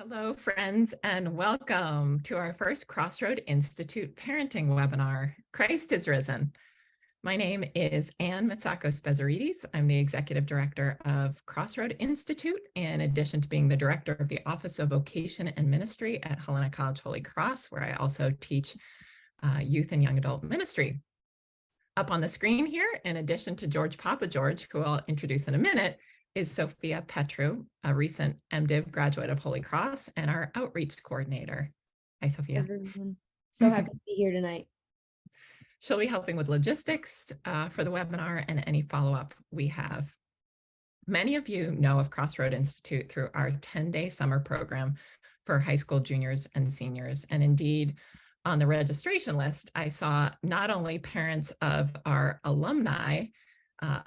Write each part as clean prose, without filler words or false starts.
Hello, friends, and welcome to our first CrossRoad Institute parenting webinar, Christ is Risen. My name is Anne Mitsako-Spezarides. I'm the Executive Director of CrossRoad Institute, in addition to being the Director of the Office of Vocation and Ministry at Helena College Holy Cross, where I also teach youth and young adult ministry. Up on the screen here, in addition to George Papageorge, who I'll introduce in a minute, is Sophia Petru, a recent MDiv graduate of Holy Cross and our outreach coordinator. Hi, Sophia. Everyone. So happy to be here tonight. She'll be helping with logistics for the webinar and any follow-up we have. Many of you know of CrossRoad Institute through our 10-day summer program for high school juniors and seniors. And indeed, on the registration list, I saw not only parents of our alumni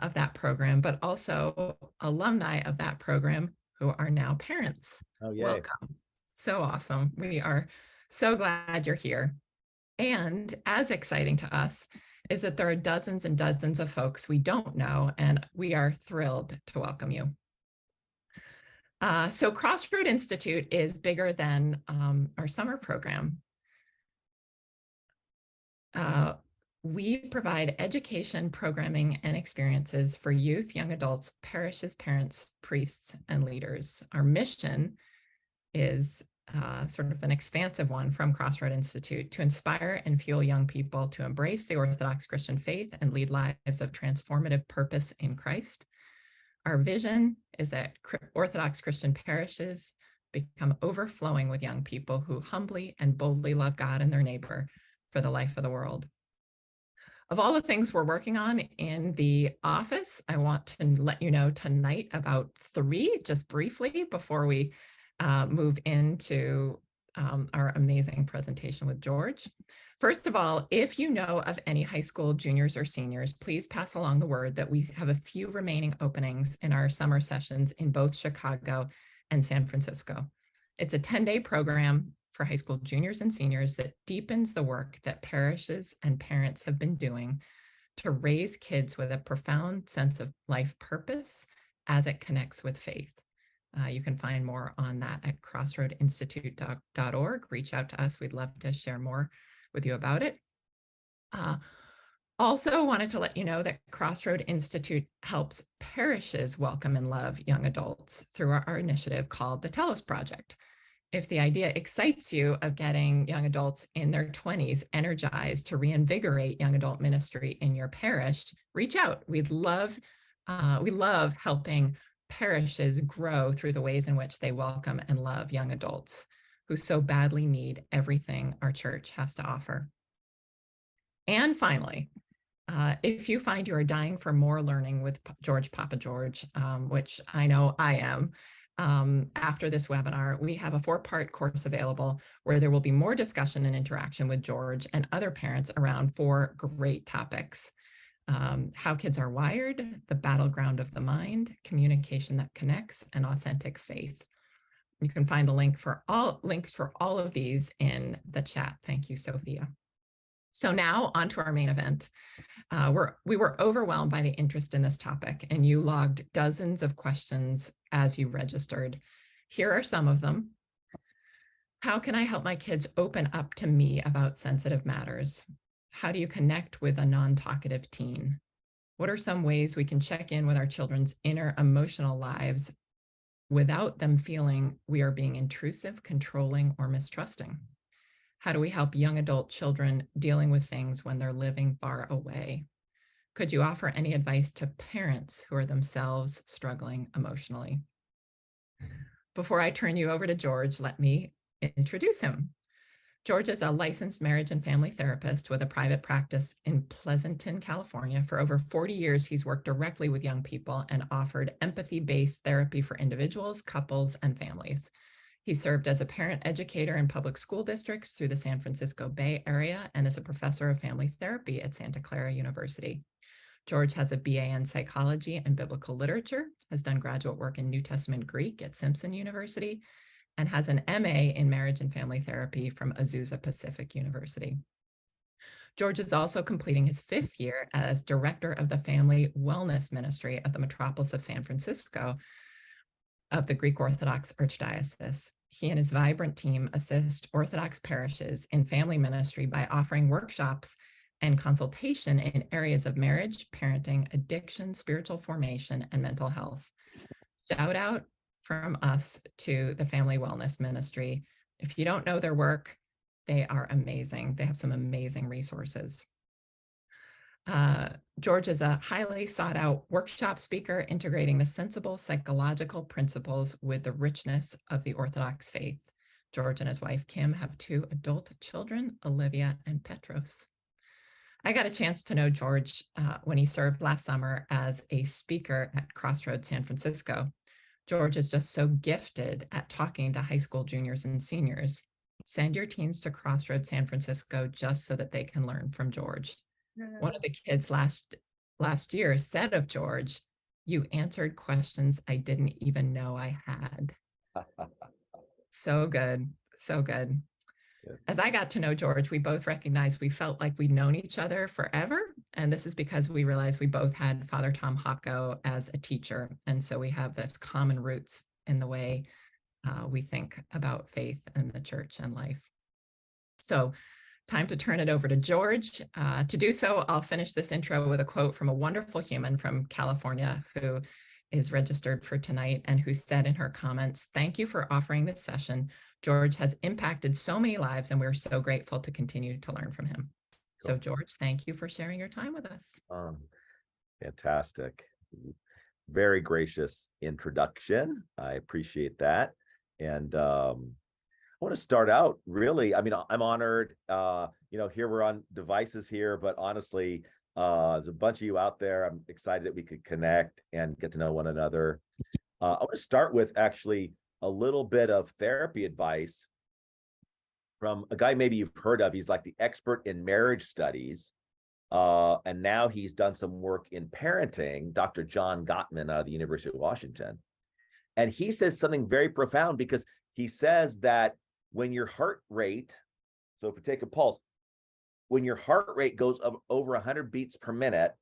of that program, but also alumni of that program who are now parents. Oh, yay. Welcome. So awesome. We are so glad you're here. And as exciting to us is that there are dozens and dozens of folks we don't know, and we are thrilled to welcome you. So CrossRoad Institute is bigger than our summer program. We provide education, programming, and experiences for youth, young adults, parishes, parents, priests, and leaders. Our mission is sort of an expansive one from CrossRoad Institute to inspire and fuel young people to embrace the Orthodox Christian faith and lead lives of transformative purpose in Christ. Our vision is that Orthodox Christian parishes become overflowing with young people who humbly and boldly love God and their neighbor for the life of the world. Of all the things we're working on in the office, I want to let you know tonight about 3, just briefly, before we move into our amazing presentation with George. First of all, if you know of any high school juniors or seniors, please pass along the word that we have a few remaining openings in our summer sessions in both Chicago and San Francisco. It's a 10-day program for high school juniors and seniors that deepens the work that parishes and parents have been doing to raise kids with a profound sense of life purpose as it connects with faith. You can find more on that at crossroadinstitute.org. Reach out to us. We'd love to share more with you about it. Also wanted to let you know that CrossRoad Institute helps parishes welcome and love young adults through our initiative called the Tell Us Project. If the idea excites you of getting young adults in their 20s energized to reinvigorate young adult ministry in your parish, reach out. We love helping parishes grow through the ways in which they welcome and love young adults who so badly need everything our church has to offer. And finally, if you find you are dying for more learning with George Papageorge, which I know I am, after this webinar, we have a 4-part course available where there will be more discussion and interaction with George and other parents around 4 great topics: how kids are wired, the battleground of the mind, communication that connects, and authentic faith. You can find the links for all of these in the chat. Thank you, Sophia. So now on to our main event. We were overwhelmed by the interest in this topic, and you logged dozens of questions as you registered. Here are some of them. How can I help my kids open up to me about sensitive matters? How do you connect with a non-talkative teen? What are some ways we can check in with our children's inner emotional lives without them feeling we are being intrusive, controlling, or mistrusting? How do we help young adult children dealing with things when they're living far away? Could you offer any advice to parents who are themselves struggling emotionally? Before I turn you over to George, let me introduce him. George is a licensed marriage and family therapist with a private practice in Pleasanton, California. For over 40 years, he's worked directly with young people and offered empathy-based therapy for individuals, couples, and families. He served as a parent educator in public school districts through the San Francisco Bay Area and as a professor of family therapy at Santa Clara University. George has a BA in psychology and biblical literature, has done graduate work in New Testament Greek at Simpson University, and has an MA in marriage and family therapy from Azusa Pacific University. George is also completing his 5th year as director of the Family Wellness Ministry of the Metropolis of San Francisco of the Greek Orthodox Archdiocese. he and his vibrant team assist Orthodox parishes in family ministry by offering workshops and consultation in areas of marriage, parenting, addiction, spiritual formation, and mental health. Shout out from us to the Family Wellness Ministry. If you don't know their work, they are amazing. They have some amazing resources. George is a highly sought out workshop speaker, integrating the sensible psychological principles with the richness of the Orthodox faith. George and his wife, Kim, have 2 adult children, Olivia and Petros. I got a chance to know George when he served last summer as a speaker at CrossRoad San Francisco. George is just so gifted at talking to high school juniors and seniors. Send your teens to CrossRoad San Francisco just so that they can learn from George. One of the kids last year said of George, "You answered questions I didn't even know I had." So good, so good. Yeah. As I got to know George, we both recognized we felt like we'd known each other forever. And this is because we realized we both had Father Tom Hocko as a teacher. And so we have this common roots in the way we think about faith and the church and life. So time to turn it over to George. To do so, I'll finish this intro with a quote from a wonderful human from California who is registered for tonight and who said in her comments, "Thank you for offering this session. George has impacted so many lives and we're so grateful to continue to learn from him." Cool. So George, thank you for sharing your time with us. Fantastic. Very gracious introduction. I appreciate that. And I want to start out really, I mean, I'm honored, here we're on devices here, but honestly, there's a bunch of you out there. I'm excited that we could connect and get to know one another. I want to start with actually a little bit of therapy advice from a guy maybe you've heard of. He's like the expert in marriage studies. And now he's done some work in parenting, Dr. John Gottman out of the University of Washington. And he says something very profound, because he says that when your heart rate, so if we take a pulse, when your heart rate goes over 100 beats per minute,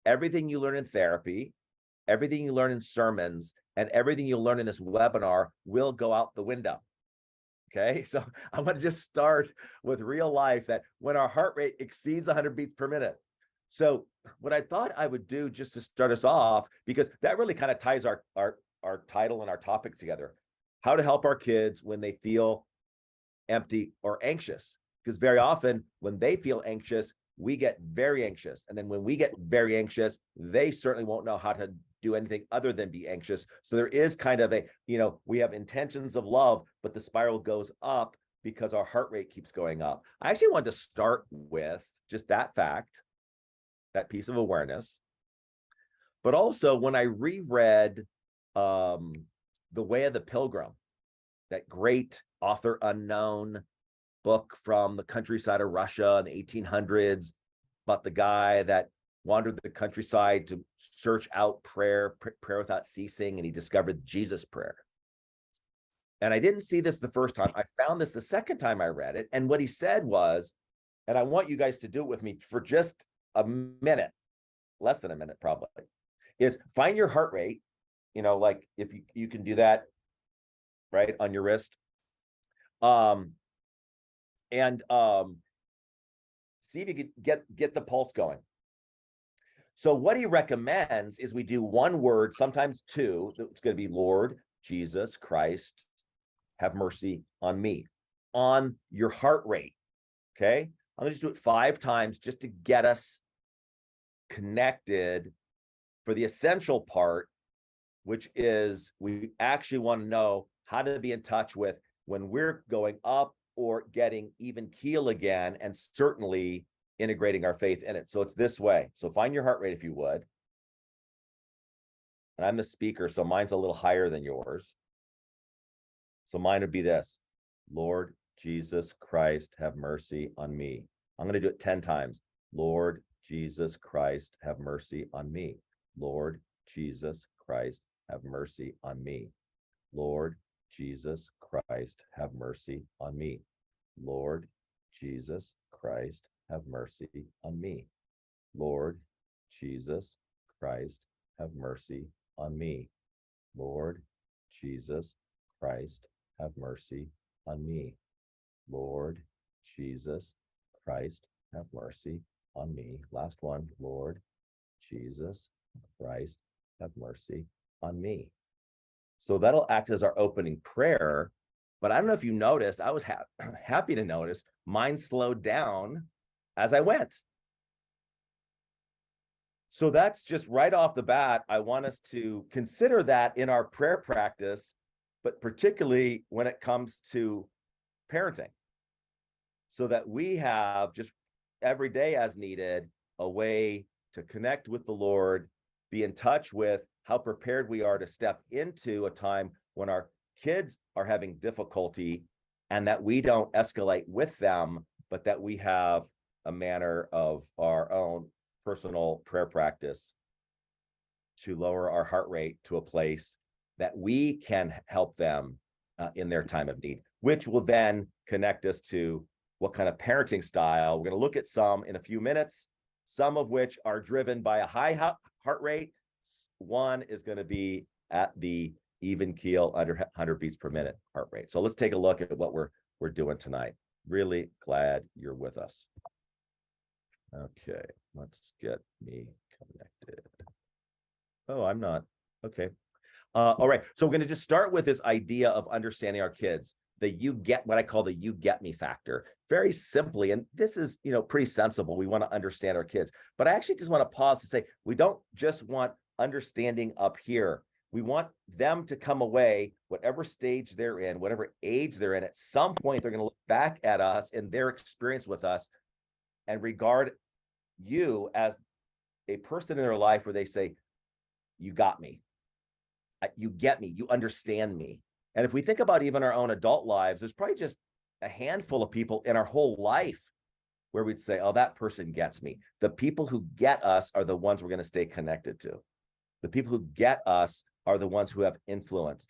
everything you learn in therapy, everything you learn in sermons, and everything you learn in this webinar will go out the window. Okay, so I'm going to just start with real life, that when our heart rate exceeds 100 beats per minute. So what I thought I would do just to start us off, because that really kind of ties our title and our topic together, how to help our kids when they feel empty or anxious. Because very often when they feel anxious, we get very anxious. And then when we get very anxious, they certainly won't know how to do anything other than be anxious. So there is kind of a, we have intentions of love, but the spiral goes up because our heart rate keeps going up. I actually wanted to start with just that fact, that piece of awareness. But also when I reread The Way of the Pilgrim, that great author unknown book from the countryside of Russia in the 1800s, about the guy that wandered the countryside to search out prayer without ceasing, and he discovered Jesus prayer. And I didn't see this the first time. I found this the second time I read it. And what he said was, and I want you guys to do it with me for just a minute, less than a minute probably, is find your heart rate, like if you can do that right on your wrist. And see if you can get the pulse going. So what he recommends is we do one word, sometimes two. It's going to be Lord Jesus Christ, have mercy on me, on your heart rate. Okay, I'm going to just do it 5 times just to get us connected for the essential part, which is we actually want to know how to be in touch with when we're going up or getting even keel again, and certainly integrating our faith in it. So it's this way. So find your heart rate if you would. And I'm the speaker, so mine's a little higher than yours. So mine would be this: Lord Jesus Christ, have mercy on me. I'm going to do it 10 times. Lord Jesus Christ, have mercy on me. Lord Jesus Christ, have mercy on me. Lord Jesus Christ, have mercy on me. Lord Jesus Christ, have mercy on me. Lord Jesus Christ, have mercy on me. Lord Jesus Christ, have mercy on me. Lord Jesus Christ, have mercy on me. Last one, Lord Jesus Christ, have mercy on me. So that'll act as our opening prayer. But I don't know if you noticed, I was happy to notice mine slowed down as I went. So that's just right off the bat. I want us to consider that in our prayer practice, but particularly when it comes to parenting, so that we have just every day as needed a way to connect with the Lord, be in touch with how prepared we are to step into a time when our kids are having difficulty, and that we don't escalate with them, but that we have a manner of our own personal prayer practice to lower our heart rate to a place that we can help them in their time of need, which will then connect us to what kind of parenting style. We're going to look at some in a few minutes, some of which are driven by a high heart rate. One is going to be at the even keel, under 100 beats per minute heart rate. So let's take a look at what we're doing tonight. Really glad you're with us. Okay, let's get me connected. Oh, I'm not. Okay. All right. So we're going to just start with this idea of understanding our kids. What I call the you get me factor. Very simply, and this is, pretty sensible. We want to understand our kids, but I actually just want to pause to say, we don't just want understanding up here. We want them to come away, whatever stage they're in, whatever age they're in, at some point, they're going to look back at us and their experience with us and regard you as a person in their life where they say, you got me. You get me. You understand me. And if we think about even our own adult lives, there's probably just a handful of people in our whole life where we'd say, oh, that person gets me. The people who get us are the ones we're going to stay connected to. The people who get us are the ones who have influence.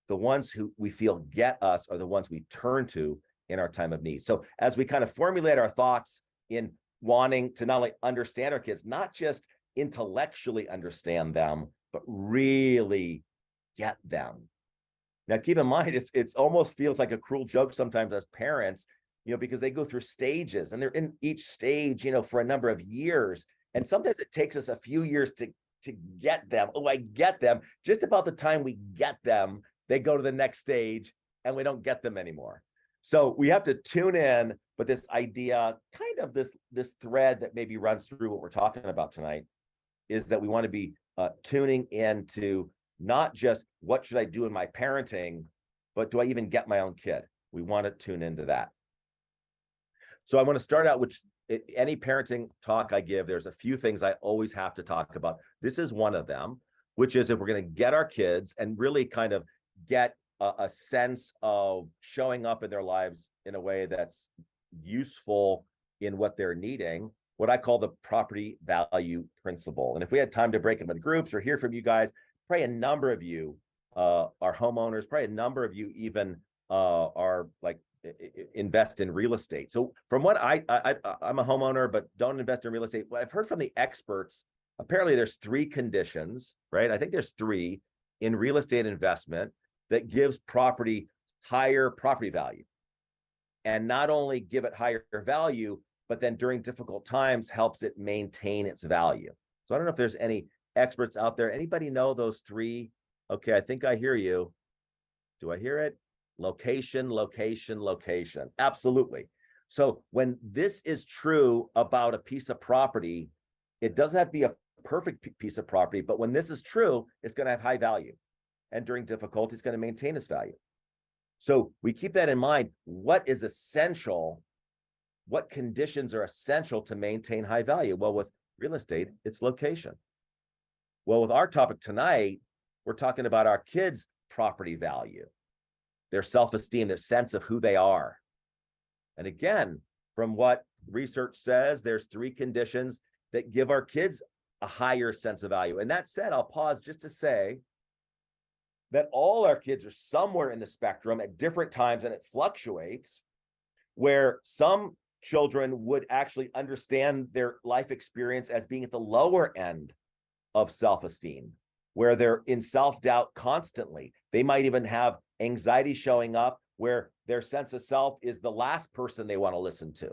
The ones who we feel get us are the ones we turn to in our time of need. So as we kind of formulate our thoughts in wanting to not only understand our kids, not just intellectually understand them, but really get them. Now, keep in mind, it's almost feels like a cruel joke sometimes as parents, because they go through stages and they're in each stage, for a number of years. And sometimes it takes us a few years to get them. Oh, I get them. Just about the time we get them, they go to the next stage and we don't get them anymore. So we have to tune in, but this idea, kind of this thread that maybe runs through what we're talking about tonight, is that we want to be tuning into not just what should I do in my parenting, but do I even get my own kid? We want to tune into that. So I want to start out, any parenting talk I give, there's a few things I always have to talk about. This is one of them, which is if we're going to get our kids and really kind of get a sense of showing up in their lives in a way that's useful in what they're needing, what I call the property value principle. And if we had time to break them in groups or hear from you guys, probably a number of you are homeowners, probably a number of you even are like invest in real estate. So from what I'm a homeowner, but don't invest in real estate. What I've heard from the experts, apparently there's 3 conditions, right? I think there's 3 in real estate investment that gives property higher property value. And not only give it higher value, but then during difficult times helps it maintain its value. So I don't know if there's any experts out there. Anybody know those 3? Okay, I think I hear you. Do I hear it? Location, location, location. Absolutely. So when this is true about a piece of property, it doesn't have to be a perfect piece of property, but when this is true, it's going to have high value. And during difficulty, it's going to maintain its value. So we keep that in mind. What is essential? What conditions are essential to maintain high value? Well, with real estate, it's location. Well, with our topic tonight, we're talking about our kids' property value, their self-esteem, their sense of who they are. And again, from what research says, there's 3 conditions that give our kids a higher sense of value. And that said, I'll pause just to say that all our kids are somewhere in the spectrum at different times, and it fluctuates, where some children would actually understand their life experience as being at the lower end of self-esteem, where they're in self-doubt constantly. They might even have anxiety showing up where their sense of self is the last person they want to listen to.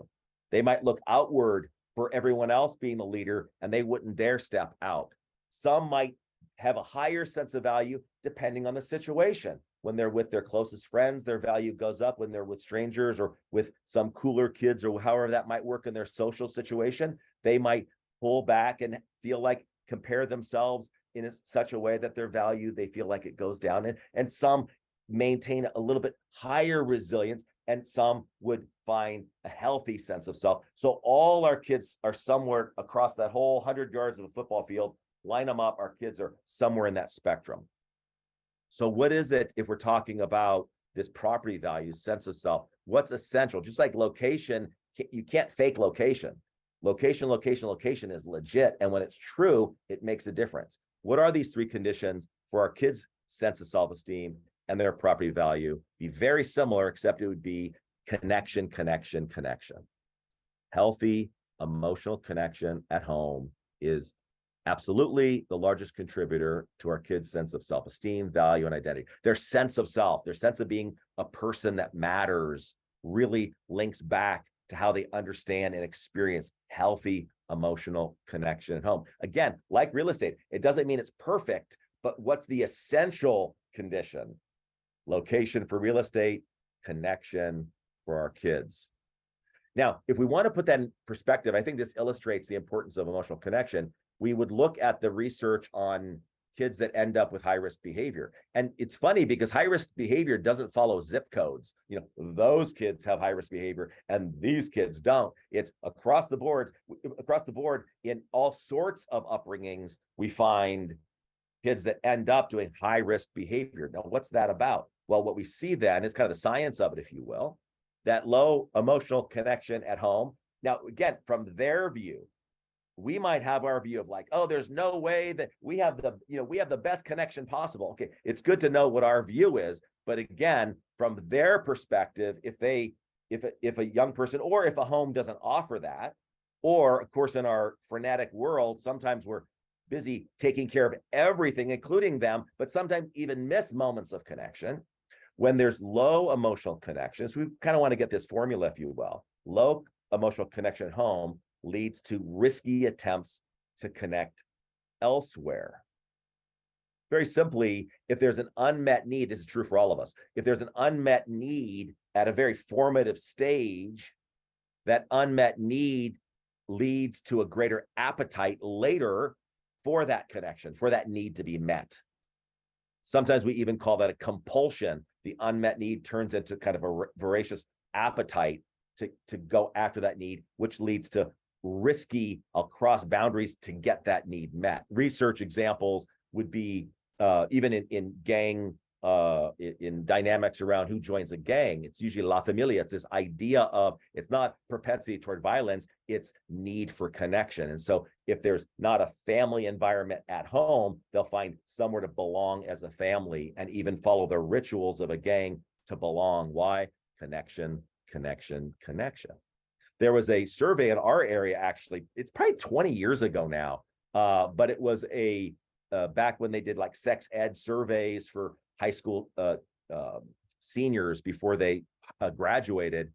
They might look outward for everyone else being the leader, and they wouldn't dare step out. Some might have a higher sense of value depending on the situation. When they're with their closest friends, their value goes up. When they're with strangers or with some cooler kids or however that might work in their social situation, they might pull back and feel like compare themselves in such a way that their value, they feel like it goes down. And some maintain a little bit higher resilience, and some would find a healthy sense of self. So all our kids are somewhere across that whole 100 yards of a football field. Line them up, our kids are somewhere in that spectrum. So what is it if we're talking about this property value, sense of self? What's essential? Just like location, you can't fake location. Location is legit. And when it's true, it makes a difference. What are these three conditions for our kids' sense of self-esteem and their property value? Be very similar, except it would be connection. Healthy emotional connection at home is absolutely the largest contributor to our kids' sense of self-esteem, value, and identity. Their sense of self, their sense of being a person that matters, really links back to how they understand and experience healthy emotional connection at home. Again, like real estate, it doesn't mean it's perfect, but what's the essential condition? Location for real estate, connection for our kids. Now, if we want to put that in perspective, I think this illustrates the importance of emotional connection. We would look at the research on kids that end up with high-risk behavior. And it's funny because high-risk behavior doesn't follow zip codes. You know, those kids have high-risk behavior and these kids don't. It's across the board in all sorts of upbringings, we find kids that end up doing high-risk behavior. Now, what's that about? Well, what we see then is kind of the science of it, if you will, that low emotional connection at home. Now, again, from their view, we might have our view of like, oh, there's no way that we have the best connection possible. Okay, it's good to know what our view is, but again, from their perspective, if a young person or if a home doesn't offer that, or of course in our frenetic world, sometimes we're busy taking care of everything, including them, but sometimes even miss moments of connection. When there's low emotional connections, we kind of want to get this formula, if you will. Low emotional connection at home leads to risky attempts to connect elsewhere. Very simply, if there's an unmet need, this is true for all of us. If there's an unmet need at a very formative stage, that unmet need leads to a greater appetite later for that connection, for that need to be met. Sometimes we even call that a compulsion. The unmet need turns into kind of a voracious appetite to go after that need, which leads to risky, I'll cross boundaries to get that need met. Research examples would be even in gang, in dynamics around who joins a gang. It's usually La Familia. It's this idea of, it's not propensity toward violence, it's need for connection. And so if there's not a family environment at home, they'll find somewhere to belong as a family and even follow the rituals of a gang to belong. Why? Connection. There was a survey in our area, actually, it's probably 20 years ago now, but it was back when they did like sex ed surveys for high school seniors before they graduated,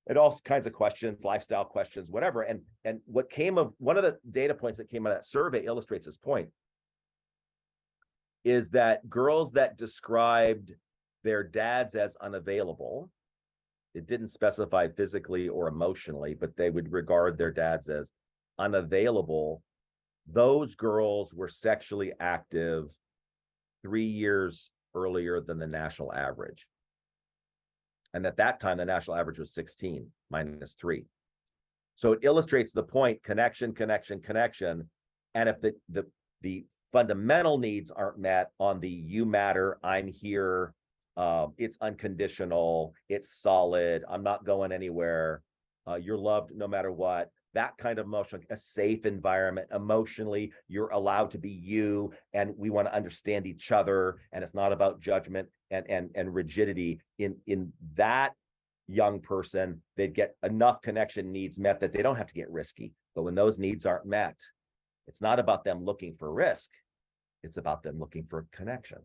and all kinds of questions, lifestyle questions, whatever. And what came of one of the data points that came out of that survey illustrates this point, is that girls that described their dads as unavailable, it didn't specify physically or emotionally, but they would regard their dads as unavailable. Those girls were sexually active 3 years earlier than the national average. And at that time, the national average was 16 minus 3. So it illustrates the point, connection. And if the fundamental needs aren't met on the you matter, I'm here, it's unconditional, it's solid, I'm not going anywhere, you're loved no matter what, that kind of emotion, a safe environment, emotionally, you're allowed to be you, and we want to understand each other, and it's not about judgment and rigidity. In that young person, they'd get enough connection needs met that they don't have to get risky. But when those needs aren't met, it's not about them looking for risk, it's about them looking for connection.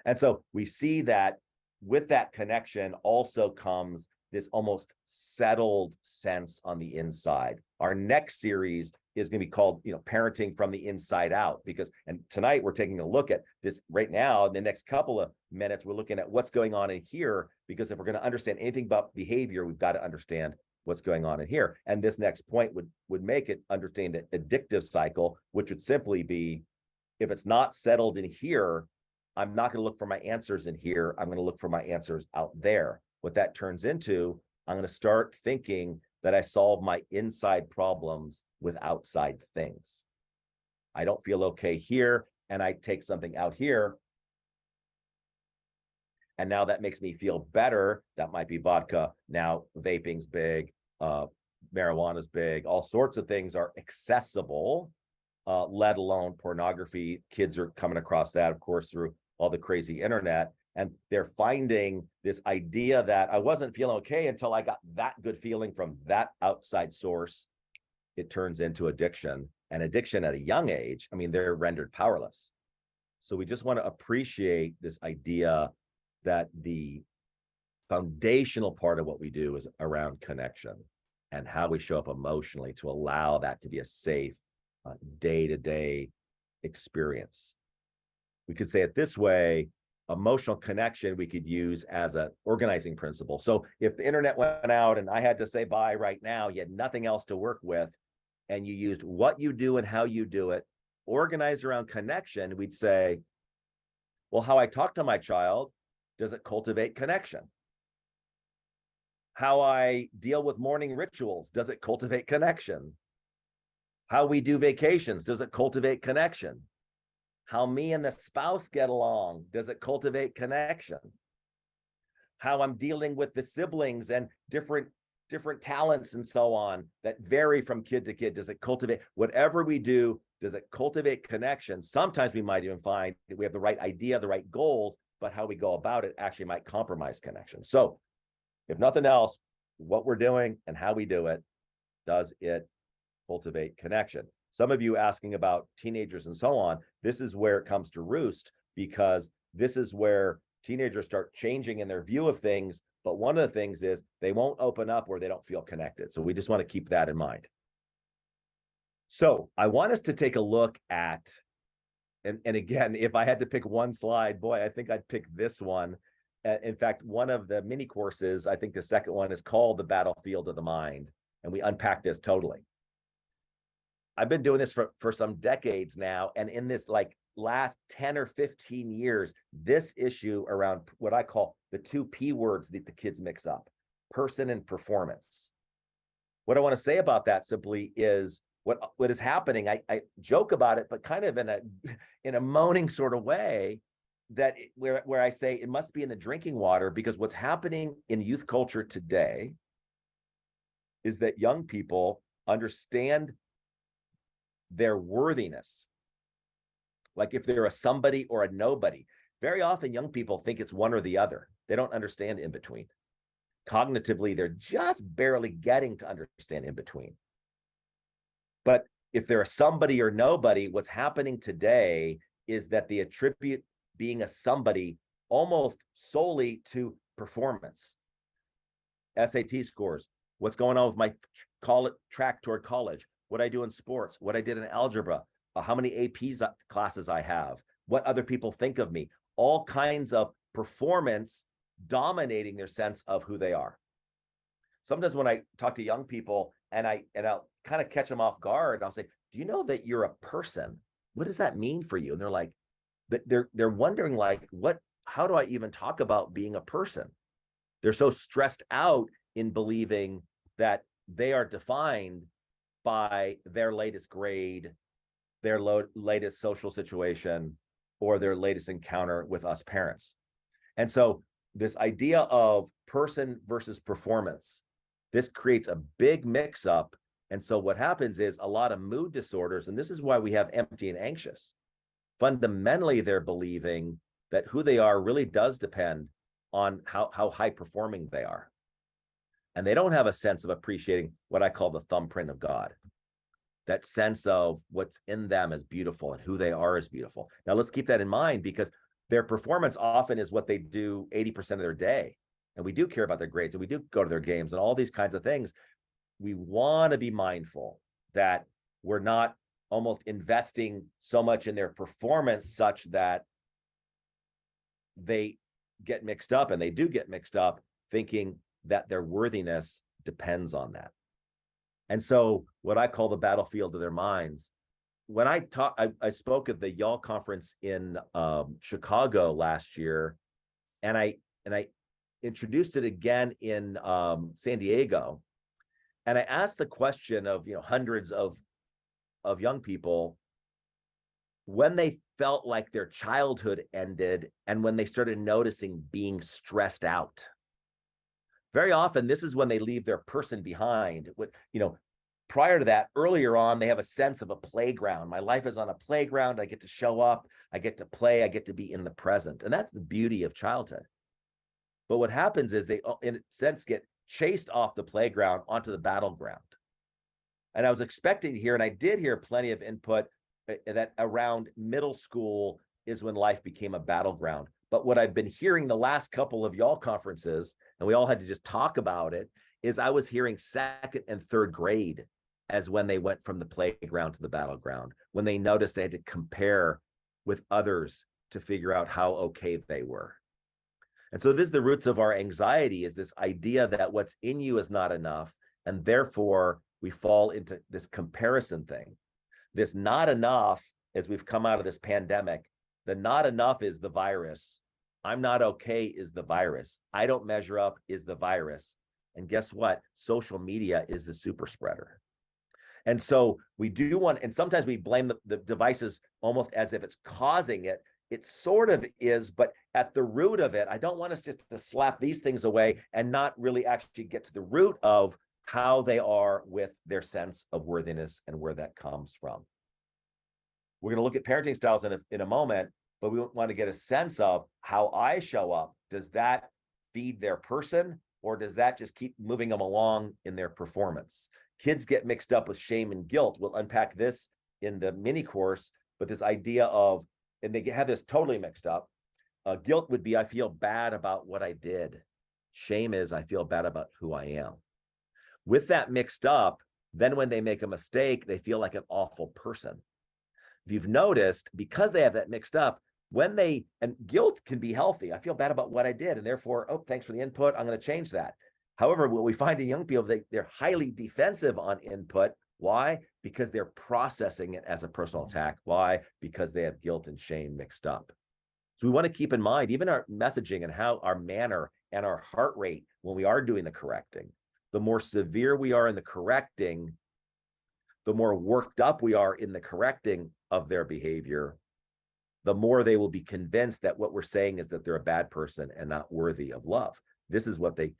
And so we see that with that connection also comes this almost settled sense on the inside. Our next series is going to be called, parenting from the inside out, and tonight we're taking a look at this right now. In the next couple of minutes, we're looking at what's going on in here, because if we're going to understand anything about behavior, we've got to understand what's going on in here. And this next point would make it understand the addictive cycle, which would simply be, if it's not settled in here, I'm not going to look for my answers in here. I'm going to look for my answers out there. What that turns into, I'm going to start thinking that I solve my inside problems with outside things. I don't feel okay here, and I take something out here, and now that makes me feel better. That might be vodka. Now vaping's big, marijuana's big. All sorts of things are accessible, let alone pornography. Kids are coming across that, of course, through all the crazy internet. And they're finding this idea that I wasn't feeling okay until I got that good feeling from that outside source. It turns into addiction, and addiction at a young age. I mean, they're rendered powerless. So we just want to appreciate this idea that the foundational part of what we do is around connection and how we show up emotionally to allow that to be a safe day-to-day experience. We could say it this way: emotional connection we could use as an organizing principle. So if the internet went out and I had to say bye right now, you had nothing else to work with, and you used what you do and how you do it, organized around connection, we'd say, well, how I talk to my child, does it cultivate connection? How I deal with morning rituals, does it cultivate connection? How we do vacations, does it cultivate connection? How me and the spouse get along, does it cultivate connection? How I'm dealing with the siblings and different talents and so on that vary from kid to kid, does it cultivate? Whatever we do, does it cultivate connection? Sometimes we might even find that we have the right idea, the right goals, but how we go about it actually might compromise connection. So if nothing else, what we're doing and how we do it, does it cultivate connection? Some of you asking about teenagers and so on, this is where it comes to roost, because this is where teenagers start changing in their view of things. But one of the things is they won't open up where they don't feel connected. So we just want to keep that in mind. So I want us to take a look at, and again, if I had to pick one slide, boy, I think I'd pick this one. In fact, one of the mini courses, I think the second one is called The Battlefield of the Mind. And we unpack this totally. I've been doing this for some decades now. And in this last 10 or 15 years, this issue around what I call the two P words that the kids mix up, person and performance. What I want to say about that simply is what is happening. I joke about it, but kind of in a moaning sort of way, that where I say it must be in the drinking water, because what's happening in youth culture today is that young people understand their worthiness. Like if they're a somebody or a nobody. Very often young people think it's one or the other. They don't understand in between. Cognitively, they're just barely getting to understand in between. But if they're a somebody or nobody, what's happening today is that they attribute being a somebody almost solely to performance. SAT scores, what's going on with my track toward college, what I do in sports, what I did in algebra, how many APs classes I have, what other people think of me, all kinds of performance dominating their sense of who they are. Sometimes when I talk to young people and I'll kind of catch them off guard, I'll say, do you know that you're a person? What does that mean for you? And they're like, they're wondering how do I even talk about being a person? They're so stressed out in believing that they are defined by their latest grade, their latest social situation, or their latest encounter with us parents. And so this idea of person versus performance, this creates a big mix-up. And so what happens is a lot of mood disorders, and this is why we have empty and anxious. Fundamentally, they're believing that who they are really does depend on how high performing they are. And they don't have a sense of appreciating what I call the thumbprint of God. That sense of what's in them is beautiful and who they are is beautiful. Now let's keep that in mind, because their performance often is what they do 80% of their day. And we do care about their grades, and we do go to their games and all these kinds of things. We want to be mindful that we're not almost investing so much in their performance such that they get mixed up, and they do get mixed up, thinking that their worthiness depends on that. And so what I call the battlefield of their minds, when I spoke at the Y'all conference in Chicago last year, and I introduced it again in San Diego, and I asked the question of hundreds of young people when they felt like their childhood ended and when they started noticing being stressed out. Very often, this is when they leave their person behind. Prior to that, earlier on, they have a sense of a playground. My life is on a playground. I get to show up. I get to play. I get to be in the present. And that's the beauty of childhood. But what happens is they, in a sense, get chased off the playground onto the battleground. And I was expecting to hear, and I did hear plenty of input that around middle school is when life became a battleground. But what I've been hearing the last couple of Y'all conferences, and we all had to just talk about it, is I was hearing second and third grade as when they went from the playground to the battleground, when they noticed they had to compare with others to figure out how okay they were. And so this is the roots of our anxiety, is this idea that what's in you is not enough, and therefore we fall into this comparison thing. This not enough, as we've come out of this pandemic, the not enough is the virus. I'm not okay is the virus. I don't measure up is the virus. And guess what? Social media is the super spreader. And so we do want, and sometimes we blame the devices almost as if it's causing it. It sort of is, but at the root of it, I don't want us just to slap these things away and not really actually get to the root of how they are with their sense of worthiness and where that comes from. We're going to look at parenting styles in a moment, but we want to get a sense of how I show up. Does that feed their person, or does that just keep moving them along in their performance? Kids get mixed up with shame and guilt. We'll unpack this in the mini course, but this idea of, and they have this totally mixed up. Guilt would be, I feel bad about what I did. Shame is, I feel bad about who I am. With that mixed up, then when they make a mistake, they feel like an awful person. If you've noticed, because they have that mixed up, and guilt can be healthy. I feel bad about what I did, and therefore, oh, thanks for the input, I'm going to change that. However, what we find in young people, they're highly defensive on input. Why? Because they're processing it as a personal attack. Why? Because they have guilt and shame mixed up. So we want to keep in mind, even our messaging and how our manner and our heart rate when we are doing the correcting, the more severe we are in the correcting, the more worked up we are in the correcting of their behavior, the more they will be convinced that what we're saying is that they're a bad person and not worthy of love. This is what they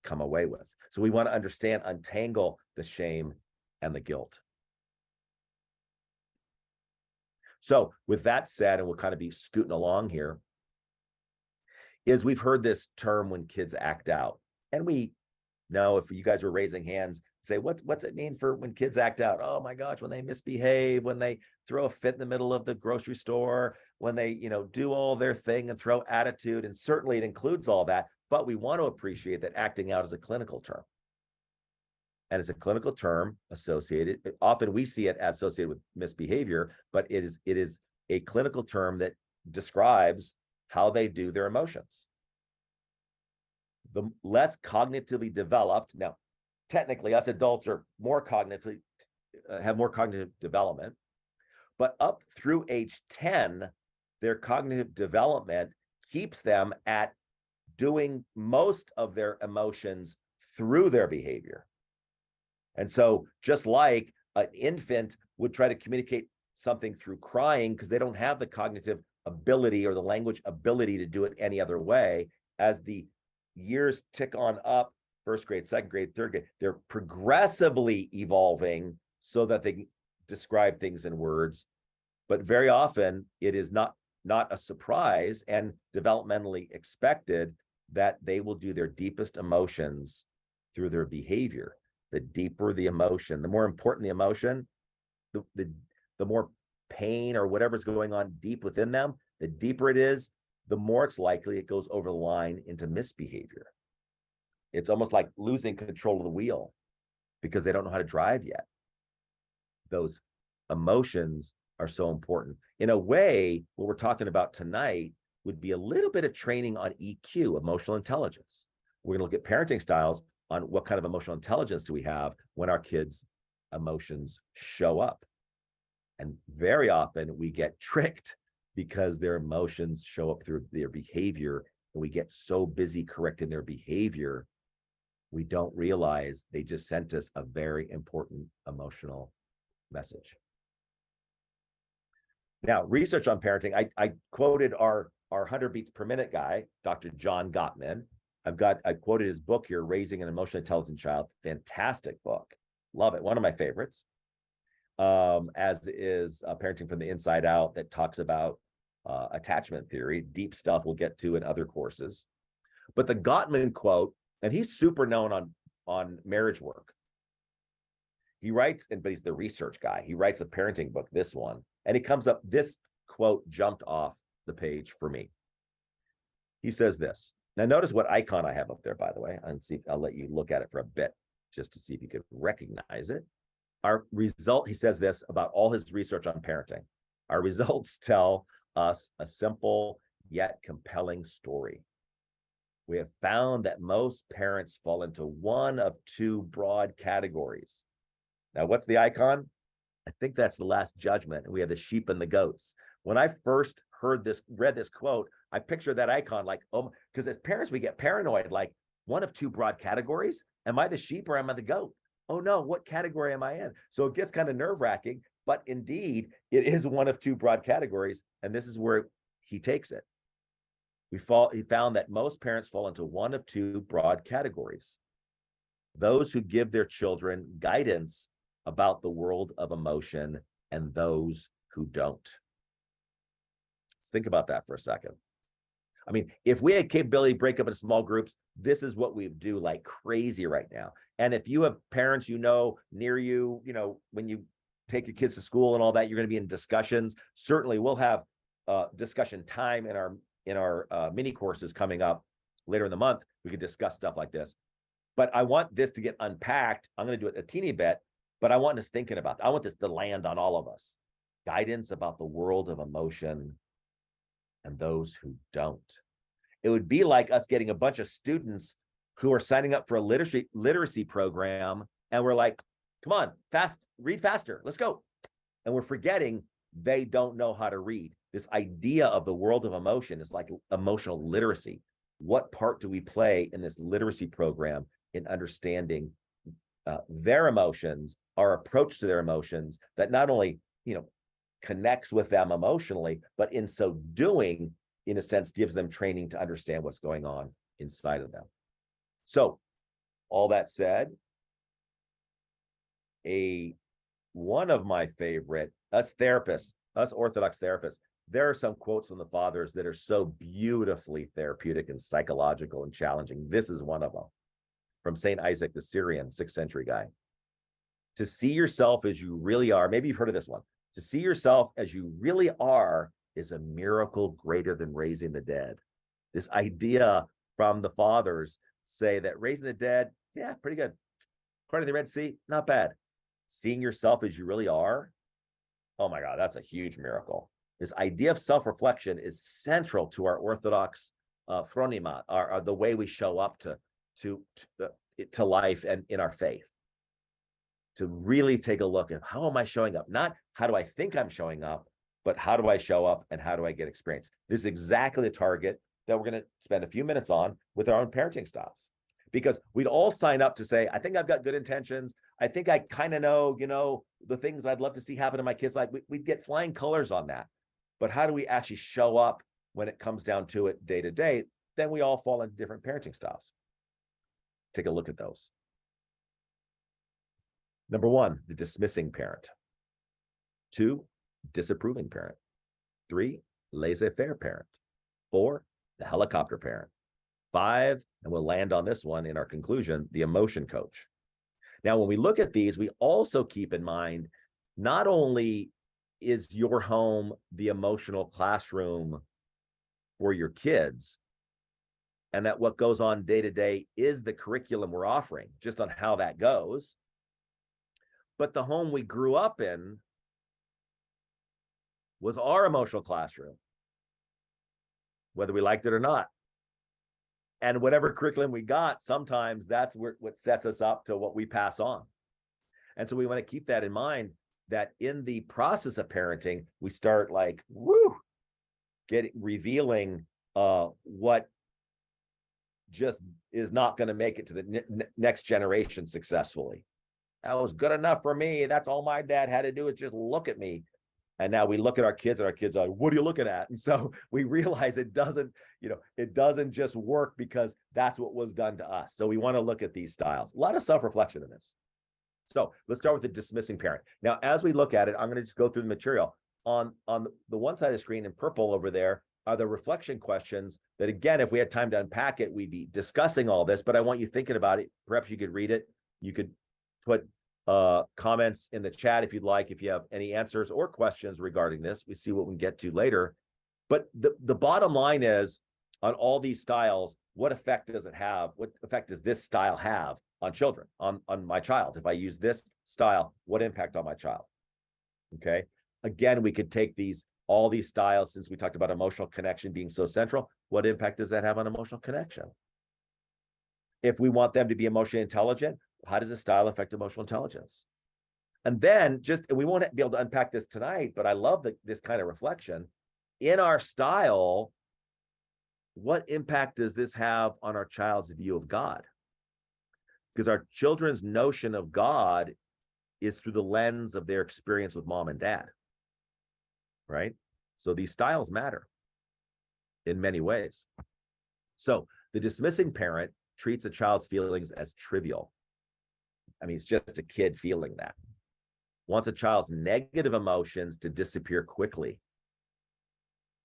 come away with. So we want to understand, untangle the shame and the guilt. So with that said, and we'll kind of be scooting along here, is we've heard this term when kids act out. And we know, if you guys were raising hands, say, what's it mean for when kids act out? Oh my gosh, when they misbehave, when they throw a fit in the middle of the grocery store, when they, do all their thing and throw attitude. And certainly it includes all that, but we want to appreciate that acting out is a clinical term. And it's a clinical term associated, often we see it associated with misbehavior, but it is a clinical term that describes how they do their emotions. The less cognitively developed, now, technically us adults are more cognitively, have more cognitive development, but up through age 10, their cognitive development keeps them at doing most of their emotions through their behavior. And so just like an infant would try to communicate something through crying because they don't have the cognitive ability or the language ability to do it any other way, as the years tick on up, first grade, second grade, third grade, they're progressively evolving so that they describe things in words. But very often it is not a surprise and developmentally expected that they will do their deepest emotions through their behavior. The deeper the emotion, the more important the emotion, the more pain or whatever's going on deep within them, the deeper it is, the more it's likely it goes over the line into misbehavior. It's almost like losing control of the wheel because they don't know how to drive yet. Those emotions are so important. In a way, what we're talking about tonight would be a little bit of training on EQ, emotional intelligence. We're going to look at parenting styles on what kind of emotional intelligence do we have when our kids' emotions show up. And very often we get tricked because their emotions show up through their behavior, and we get so busy correcting their behavior, we don't realize they just sent us a very important emotional message. Now, research on parenting, I quoted our 100 beats per minute guy, Dr. John Gottman. I quoted his book here, Raising an Emotionally Intelligent Child. Fantastic book. Love it. One of my favorites. As is Parenting from the Inside Out, that talks about attachment theory, deep stuff we'll get to in other courses. But the Gottman quote, and he's super known on marriage work. He writes, but he's the research guy. He writes a parenting book, this one, and he comes up, this quote jumped off the page for me. He says this. Now notice what icon I have up there, by the way, and see, I'll let you look at it for a bit just to see if you can recognize it. Our result, he says this about all his research on parenting. Our results tell us a simple yet compelling story. We have found that most parents fall into one of two broad categories. Now, what's the icon? I think that's the Last Judgment. We have the sheep and the goats. When I first read this quote, I pictured that icon like, oh, because as parents, we get paranoid, like one of two broad categories. Am I the sheep or am I the goat? Oh no, what category am I in? So it gets kind of nerve-wracking, but indeed, it is one of two broad categories, and this is where he takes it. He found that most parents fall into one of two broad categories. Those who give their children guidance about the world of emotion, and those who don't. Let's think about that for a second. I mean, if we had capability to break up into small groups, this is what we do like crazy right now. And if you have parents, near you, when you take your kids to school and all that, you're going to be in discussions. Certainly we'll have discussion time in our mini courses coming up later in the month. We could discuss stuff like this. But I want this to get unpacked. I'm going to do it a teeny bit, but I want us thinking about that. I want this to land on all of us. Guidance about the world of emotion and those who don't. It would be like us getting a bunch of students who are signing up for a literacy program, and we're like, come on, read faster, let's go. And we're forgetting they don't know how to read. This idea of the world of emotion is like emotional literacy. What part do we play in this literacy program in understanding their emotions, our approach to their emotions, that not only, connects with them emotionally, but in so doing, in a sense, gives them training to understand what's going on inside of them. So, all that said, one of my favorite, us Orthodox therapists, there are some quotes from the fathers that are so beautifully therapeutic and psychological and challenging. This is one of them, from St. Isaac the Syrian, 6th century guy. To see yourself as you really are, maybe you've heard of this one, to see yourself as you really are is a miracle greater than raising the dead. This idea from the fathers say that raising the dead, yeah, pretty good. Part of the Red Sea, not bad. Seeing yourself as you really are, oh my God, that's a huge miracle. This idea of self-reflection is central to our Orthodox phronima, the way we show up to life and in our faith. To really take a look at how am I showing up? Not how do I think I'm showing up, but how do I show up and how do I get experience? This is exactly the target that we're going to spend a few minutes on with our own parenting styles. Because we'd all sign up to say, I think I've got good intentions. I think I kind of know, the things I'd love to see happen in my kids' life. We'd get flying colors on that. But how do we actually show up when it comes down to it day to day? Then we all fall into different parenting styles. Take a look at those. Number 1, the dismissing parent. 2, disapproving parent. 3, laissez-faire parent. 4, the helicopter parent. 5, and we'll land on this one in our conclusion, the emotion coach. Now, when we look at these, we also keep in mind, not only is your home the emotional classroom for your kids, and that what goes on day to day is the curriculum we're offering, just on how that goes. But the home we grew up in was our emotional classroom, whether we liked it or not. And whatever curriculum we got, sometimes that's what sets us up to what we pass on. And so we want to keep that in mind, that in the process of parenting, we start like, revealing what just is not going to make it to the next generation successfully. That was good enough for me. That's all my dad had to do is just look at me. And now we look at our kids, and our kids are like, what are you looking at? And so we realize it doesn't just work because that's what was done to us. So we want to look at these styles. A lot of self-reflection in this. So let's start with the dismissing parent. Now, as we look at it, I'm going to just go through the material. On the one side of the screen in purple over there are the reflection questions that, again, if we had time to unpack it, we'd be discussing all this, but I want you thinking about it. Perhaps you could read it. You could put comments in the chat if you'd like, if you have any answers or questions regarding this. We see what we can get to later. But the bottom line is, on all these styles, what effect does it have? What effect does this style have on children, on my child? If I use this style, what impact on my child? Okay. Again, we could take all these styles, since we talked about emotional connection being so central. What impact does that have on emotional connection? If we want them to be emotionally intelligent, how does the style affect emotional intelligence? And then and we won't be able to unpack this tonight, but I love this kind of reflection. In our style, what impact does this have on our child's view of God? Because our children's notion of God is through the lens of their experience with mom and dad, right? So these styles matter in many ways. So the dismissing parent treats a child's feelings as trivial. I mean, it's just a kid feeling that. Wants a child's negative emotions to disappear quickly.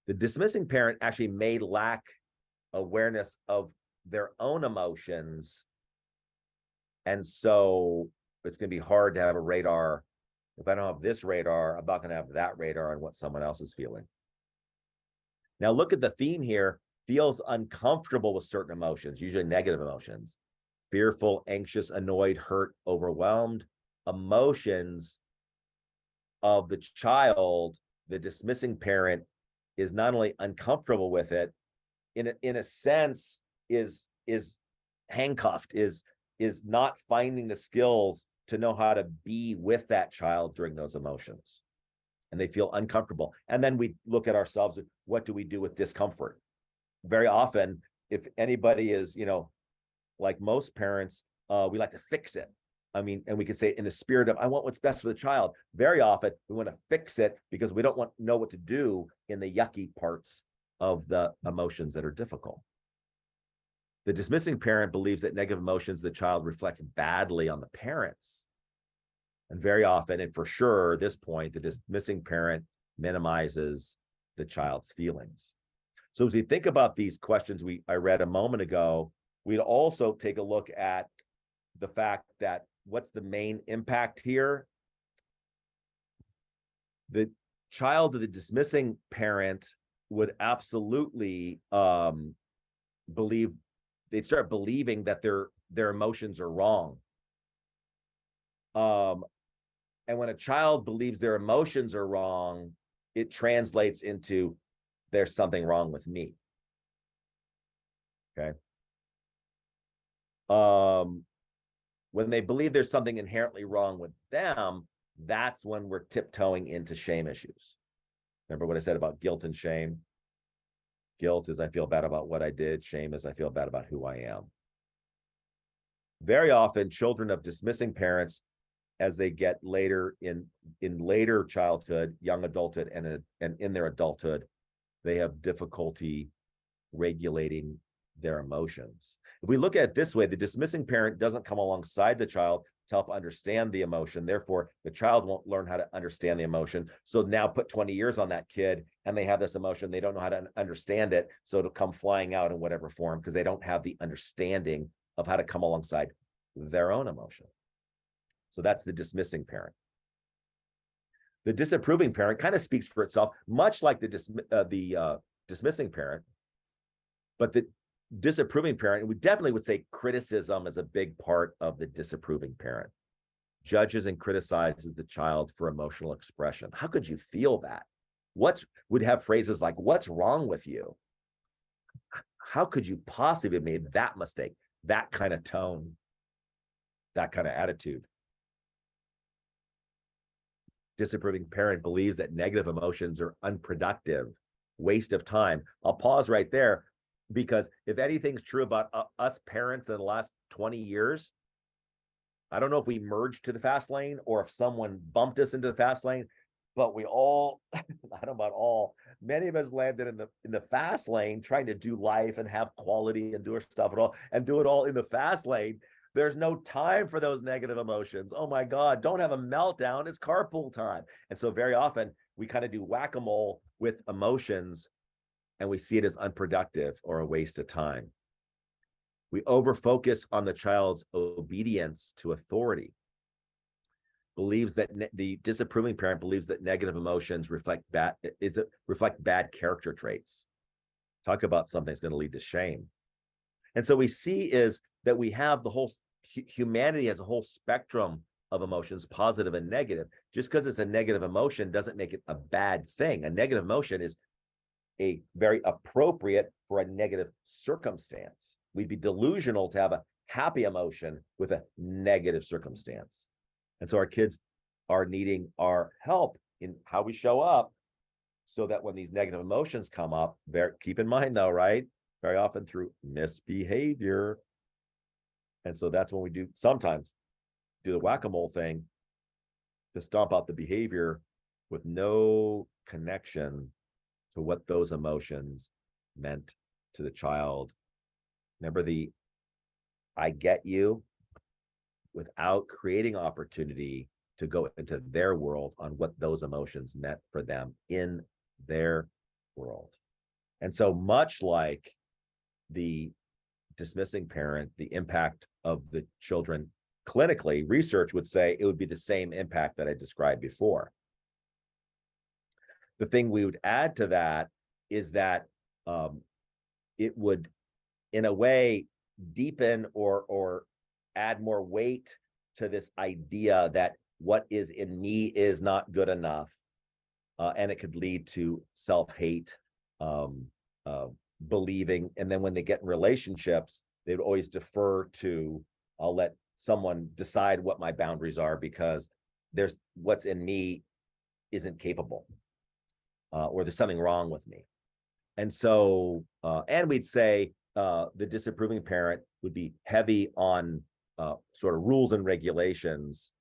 The dismissing parent actually may lack awareness of their own emotions. And so it's going to be hard to have a radar. If I don't have this radar, I'm not going to have that radar on what someone else is feeling. Now look at the theme here. Feels uncomfortable with certain emotions, usually negative emotions. Fearful, anxious, annoyed, hurt, overwhelmed. Emotions of the child, the dismissing parent is not only uncomfortable with it, in a sense is handcuffed, is not finding the skills to know how to be with that child during those emotions. And they feel uncomfortable. And then we look at ourselves, what do we do with discomfort? Very often, if anybody is, like most parents, we like to fix it. I mean, and we could say in the spirit of, I want what's best for the child. Very often we want to fix it because we don't know what to do in the yucky parts of the emotions that are difficult. The dismissing parent believes that negative emotions the child reflects badly on the parents. And very often, and for sure, at this point, the dismissing parent minimizes the child's feelings. So as we think about these questions I read a moment ago, we'd also take a look at the fact that what's the main impact here? The child of the dismissing parent would absolutely they'd start believing that their emotions are wrong. And when a child believes their emotions are wrong, it translates into there's something wrong with me. Okay. When they believe there's something inherently wrong with them, that's when we're tiptoeing into shame issues. Remember what I said about guilt and shame? Guilt is I feel bad about what I did. Shame is I feel bad about who I am. Very often, children of dismissing parents, as they get later in later childhood, young adulthood, and in their adulthood, they have difficulty regulating their emotions. If we look at it this way, the dismissing parent doesn't come alongside the child to help understand the emotion. Therefore, the child won't learn how to understand the emotion. So now put 20 years on that kid and they have this emotion. They don't know how to understand it. So it'll come flying out in whatever form because they don't have the understanding of how to come alongside their own emotion. So that's the dismissing parent. The disapproving parent kind of speaks for itself, much like the dismissing parent. But the disapproving parent, we definitely would say criticism is a big part of the disapproving parent. Judges and criticizes the child for emotional expression. How could you feel that? Would have phrases like, what's wrong with you? How could you possibly have made that mistake? That kind of tone, that kind of attitude. Disapproving parent believes that negative emotions are unproductive, waste of time. I'll pause right there, because if anything's true about us parents in the last 20 years, I don't know if we merged to the fast lane or if someone bumped us into the fast lane, but we all, I don't know about all, many of us landed in the fast lane trying to do life and have quality and do our stuff and do it all in the fast lane. There's no time for those negative emotions. Oh my God, don't have a meltdown. It's carpool time. And so very often we kind of do whack-a-mole with emotions, and we see it as unproductive or a waste of time. We overfocus on the child's obedience to authority. Believes that the disapproving parent believes that negative emotions reflect bad character traits. Talk about something that's going to lead to shame. And so we see is that we have the whole humanity has a whole spectrum of emotions, positive and negative. Just because it's a negative emotion doesn't make it a bad thing. A negative emotion is a very appropriate for a negative circumstance. We'd be delusional to have a happy emotion with a negative circumstance. And so our kids are needing our help in how we show up, so that when these negative emotions come up, keep in mind though, right? Very often through misbehavior. And so that's when we sometimes do the whack-a-mole thing to stomp out the behavior with no connection to what those emotions meant to the child. Remember the I get you, without creating opportunity to go into their world on what those emotions meant for them in their world. And so much like the dismissing parent, the impact of the children clinically, research would say it would be the same impact that I described before. The thing we would add to that is that it would, in a way, deepen or add more weight to this idea that what is in me is not good enough. And it could lead to self-hate, believing. And then when they get in relationships, they would always defer to, I'll let someone decide what my boundaries are because what's in me isn't capable, or there's something wrong with me. And so, and we'd say the disapproving parent would be heavy on sort of rules and regulations,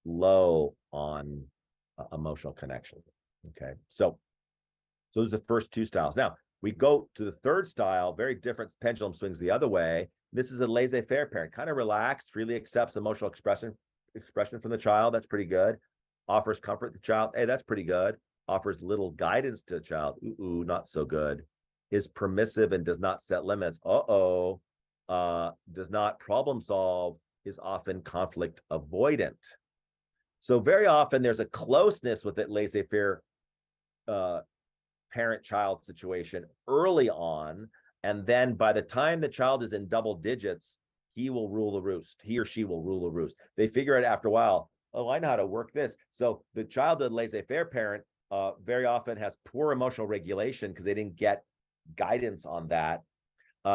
low on emotional connection. Okay, so those are the first two styles. Now we go to the third style, very different, pendulum swings the other way. This is a laissez-faire parent, kind of relaxed, freely accepts emotional expression from the child. That's pretty good. Offers comfort to the child. Hey, that's pretty good. Offers little guidance to the child. Ooh, not so good. Is permissive and does not set limits. Does not problem solve, is often conflict avoidant. So very often there's a closeness with it laissez-faire parent-child situation early on, and then by the time the child is in double digits, he will rule the roost. He or she will rule the roost. They figure it after a while. Oh, I know how to work this. So the childhood laissez-faire parent very often has poor emotional regulation because they didn't get guidance on that.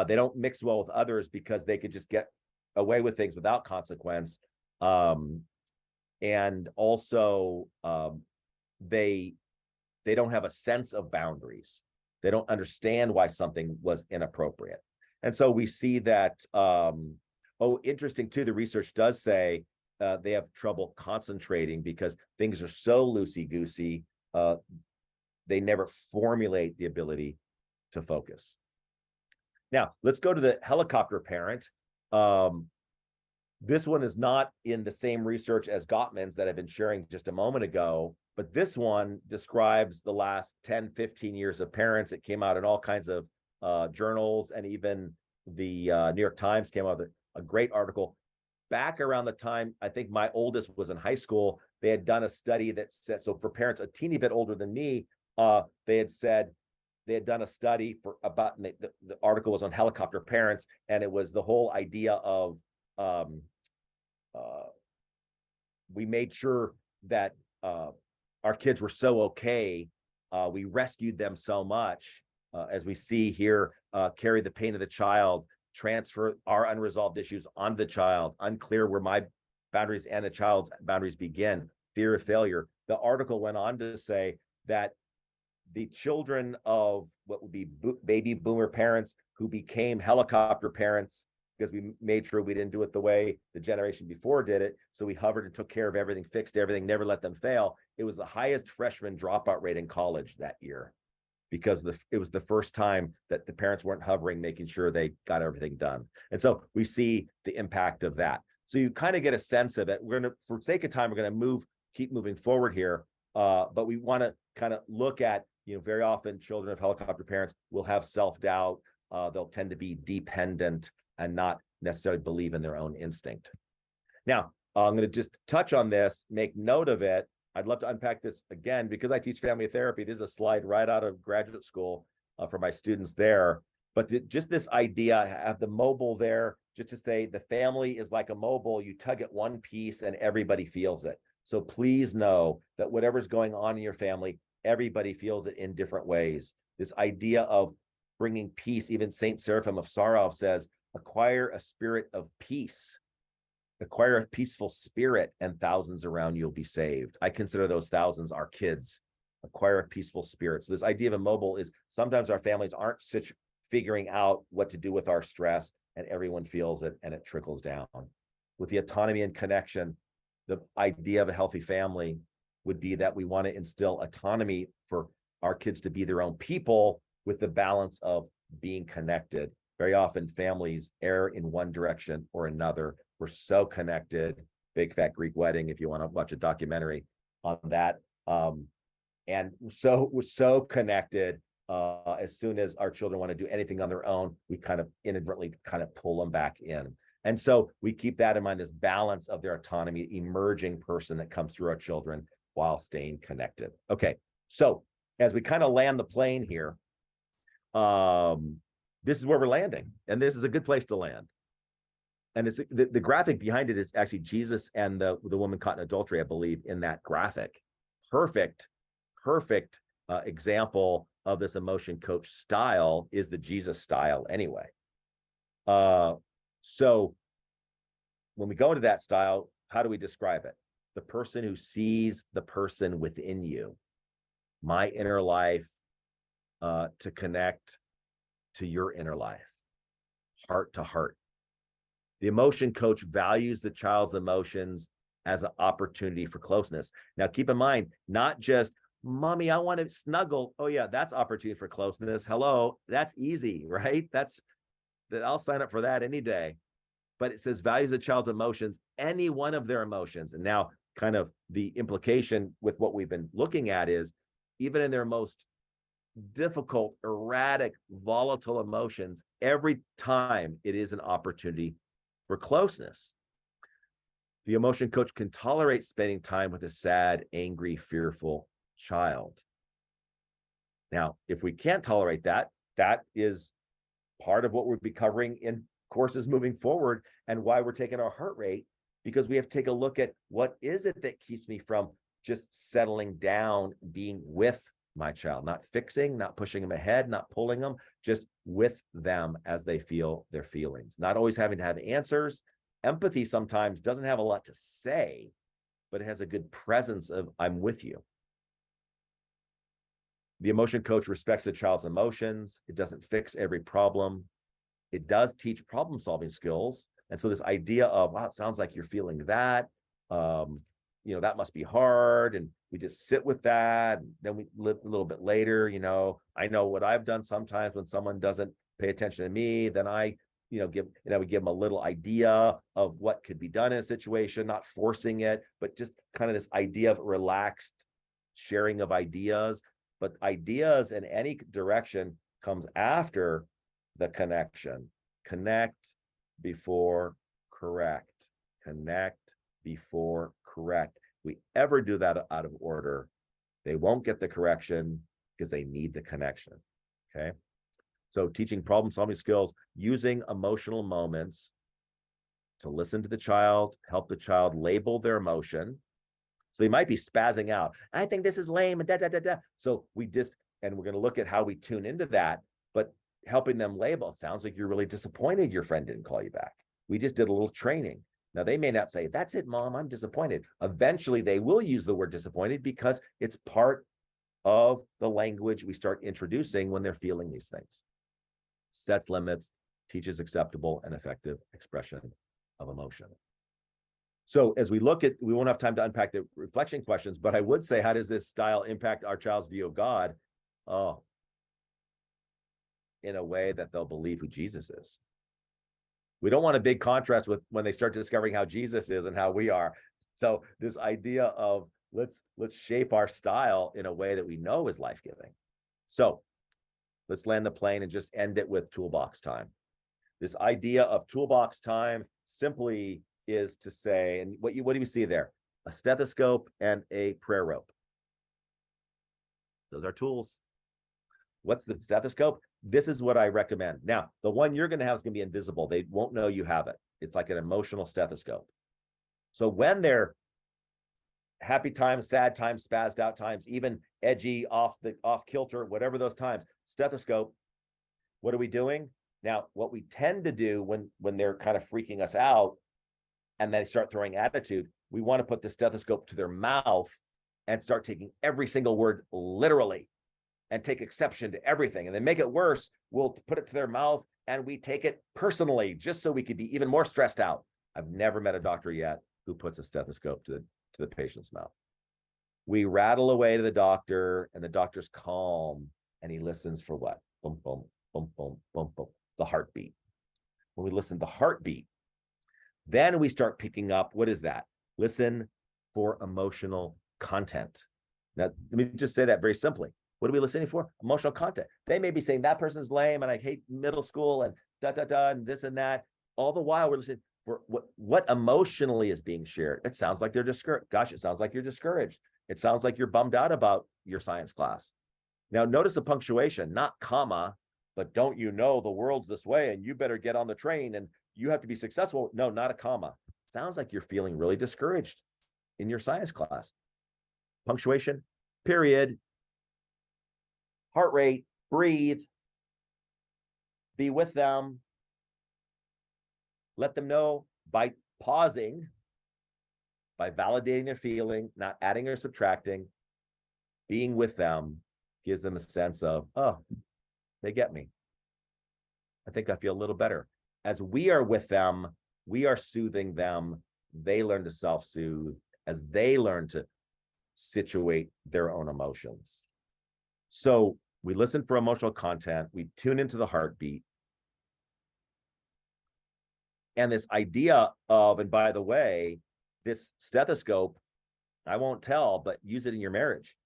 They don't mix well with others because they could just get away with things without consequence. And also they don't have a sense of boundaries. They don't understand why something was inappropriate. And so we see that, interesting too, the research does say they have trouble concentrating because things are so loosey-goosey, they never formulate the ability to focus. Now, let's go to the helicopter parent. This one is not in the same research as Gottman's that I've been sharing just a moment ago, but this one describes the last 10, 15 years of parents. It came out in all kinds of journals, and even the New York Times came out with a great article. Back around the time, I think my oldest was in high school, they had done a study that said, so for parents a teeny bit older than me, they had said, they had done a study for about, the article was on helicopter parents, and it was the whole idea of we made sure that our kids were so okay. We rescued them so much, as we see here, carry the pain of the child, transfer our unresolved issues on the child, unclear where my boundaries and the child's boundaries begin, fear of failure. The article went on to say that the children of what would be baby boomer parents who became helicopter parents, because we made sure we didn't do it the way the generation before did it. So we hovered and took care of everything, fixed everything, never let them fail. It was the highest freshman dropout rate in college that year, because it was the first time that the parents weren't hovering, making sure they got everything done. And so we see the impact of that. So you kind of get a sense of it. We're going to, for sake of time, we're going to keep moving forward here. But we want to kind of look at, very often children of helicopter parents will have self-doubt. They'll tend to be dependent and not necessarily believe in their own instinct. Now, I'm going to just touch on this, make note of it. I'd love to unpack this again because I teach family therapy. This is a slide right out of graduate school for my students there. But just this idea, I have the mobile there, just to say the family is like a mobile. You tug at one piece and everybody feels it. So please know that whatever's going on in your family, everybody feels it in different ways. This idea of bringing peace, even Saint Seraphim of Sarov says, acquire a spirit of peace. Acquire a peaceful spirit, and thousands around you will be saved. I consider those thousands our kids. Acquire a peaceful spirit. So this idea of immobile is sometimes our families aren't figuring out what to do with our stress, and everyone feels it and it trickles down. With the autonomy and connection, the idea of a healthy family would be that we want to instill autonomy for our kids to be their own people with the balance of being connected. Very often families err in one direction or another. We're so connected. Big Fat Greek Wedding, if you want to watch a documentary on that. And we're so connected. As soon as our children want to do anything on their own, we kind of inadvertently kind of pull them back in. And so we keep that in mind, this balance of their autonomy, emerging person that comes through our children while staying connected. Okay, so as we kind of land the plane here, this is where we're landing, and this is a good place to land. And it's the graphic behind it is actually Jesus and the woman caught in adultery, I believe, in that graphic. Perfect example of this emotion coach style is the Jesus style anyway. So when we go into that style, how do we describe it? The person who sees the person within you, my inner life, to connect to your inner life, heart to heart. The emotion coach values the child's emotions as an opportunity for closeness. Now, keep in mind, not just, mommy, I want to snuggle. Oh yeah, that's opportunity for closeness. Hello, that's easy, right? I'll sign up for that any day. But it says values the child's emotions, any one of their emotions. And now kind of the implication with what we've been looking at is even in their most difficult, erratic, volatile emotions, every time it is an opportunity for closeness. The emotion coach can tolerate spending time with a sad, angry, fearful child. Now, if we can't tolerate that, that is part of what we'll be covering in courses moving forward, and why we're taking our heart rate, because we have to take a look at what is it that keeps me from just settling down, being with my child, not fixing, not pushing them ahead, not pulling them, just with them as they feel their feelings, not always having to have answers. Empathy sometimes doesn't have a lot to say, but it has a good presence of I'm with you. The emotion coach respects the child's emotions. It doesn't fix every problem. It does teach problem-solving skills. And so this idea of, wow, it sounds like you're feeling that, that must be hard. And we just sit with that. And then we live a little bit later, I know what I've done sometimes when someone doesn't pay attention to me, then we give them a little idea of what could be done in a situation, not forcing it, but just kind of this idea of relaxed sharing of ideas. But ideas in any direction comes after the connection. Connect before correct. Connect before correct. If we ever do that out of order, they won't get the correction because they need the connection. Okay. So teaching problem solving skills, using emotional moments to listen to the child, help the child label their emotion. So they might be spazzing out. I think this is lame and da da da da. So we're going to look at how we tune into that, but helping them label. It sounds like you're really disappointed your friend didn't call you back. We just did a little training. Now they may not say, that's it, Mom, I'm disappointed. Eventually they will use the word disappointed because it's part of the language we start introducing when they're feeling these things. Sets limits, teaches acceptable and effective expression of emotion. So as we look at, we won't have time to unpack the reflection questions, but I would say, how does this style impact our child's view of God? Oh, in a way that they'll believe who Jesus is. We don't want a big contrast with when they start discovering how Jesus is and how we are. So this idea of let's shape our style in a way that we know is life-giving. So let's land the plane and just end it with toolbox time. This idea of toolbox time simply is to say, and what do you see there? A stethoscope and a prayer rope. Those are tools. What's the stethoscope? This is what I recommend. Now, the one you're going to have is going to be invisible. They won't know you have it. It's like an emotional stethoscope. So when they're happy times, sad times, spazzed out times, even edgy, off kilter, whatever those times, stethoscope, what are we doing? Now, what we tend to do when they're kind of freaking us out and they start throwing attitude, we want to put the stethoscope to their mouth and start taking every single word literally and take exception to everything. And then make it worse, we'll put it to their mouth and we take it personally just so we could be even more stressed out. I've never met a doctor yet who puts a stethoscope to the patient's mouth. We rattle away to the doctor and the doctor's calm and he listens for what? Boom, boom, boom, boom, boom, boom. The heartbeat. When we listen to the heartbeat, then we start picking up, what is that? Listen for emotional content. Now, let me just say that very simply. What are we listening for? Emotional content. They may be saying that person's lame and I hate middle school and da, da, da, and this and that. All the while we're listening for what emotionally is being shared. It sounds like they're discouraged. Gosh, it sounds like you're discouraged. It sounds like you're bummed out about your science class. Now, notice the punctuation, not comma, but don't you know the world's this way and you better get on the train and you have to be successful. No, not a comma. Sounds like you're feeling really discouraged in your science class. Punctuation, period. Heart rate, breathe. Be with them. Let them know by pausing, by validating their feeling, not adding or subtracting, being with them gives them a sense of, oh, they get me. I think I feel a little better. As we are with them, we are soothing them. They learn to self-soothe as they learn to situate their own emotions. So we listen for emotional content. We tune into the heartbeat. And this idea of, and by the way, this stethoscope, I won't tell, but use it in your marriage.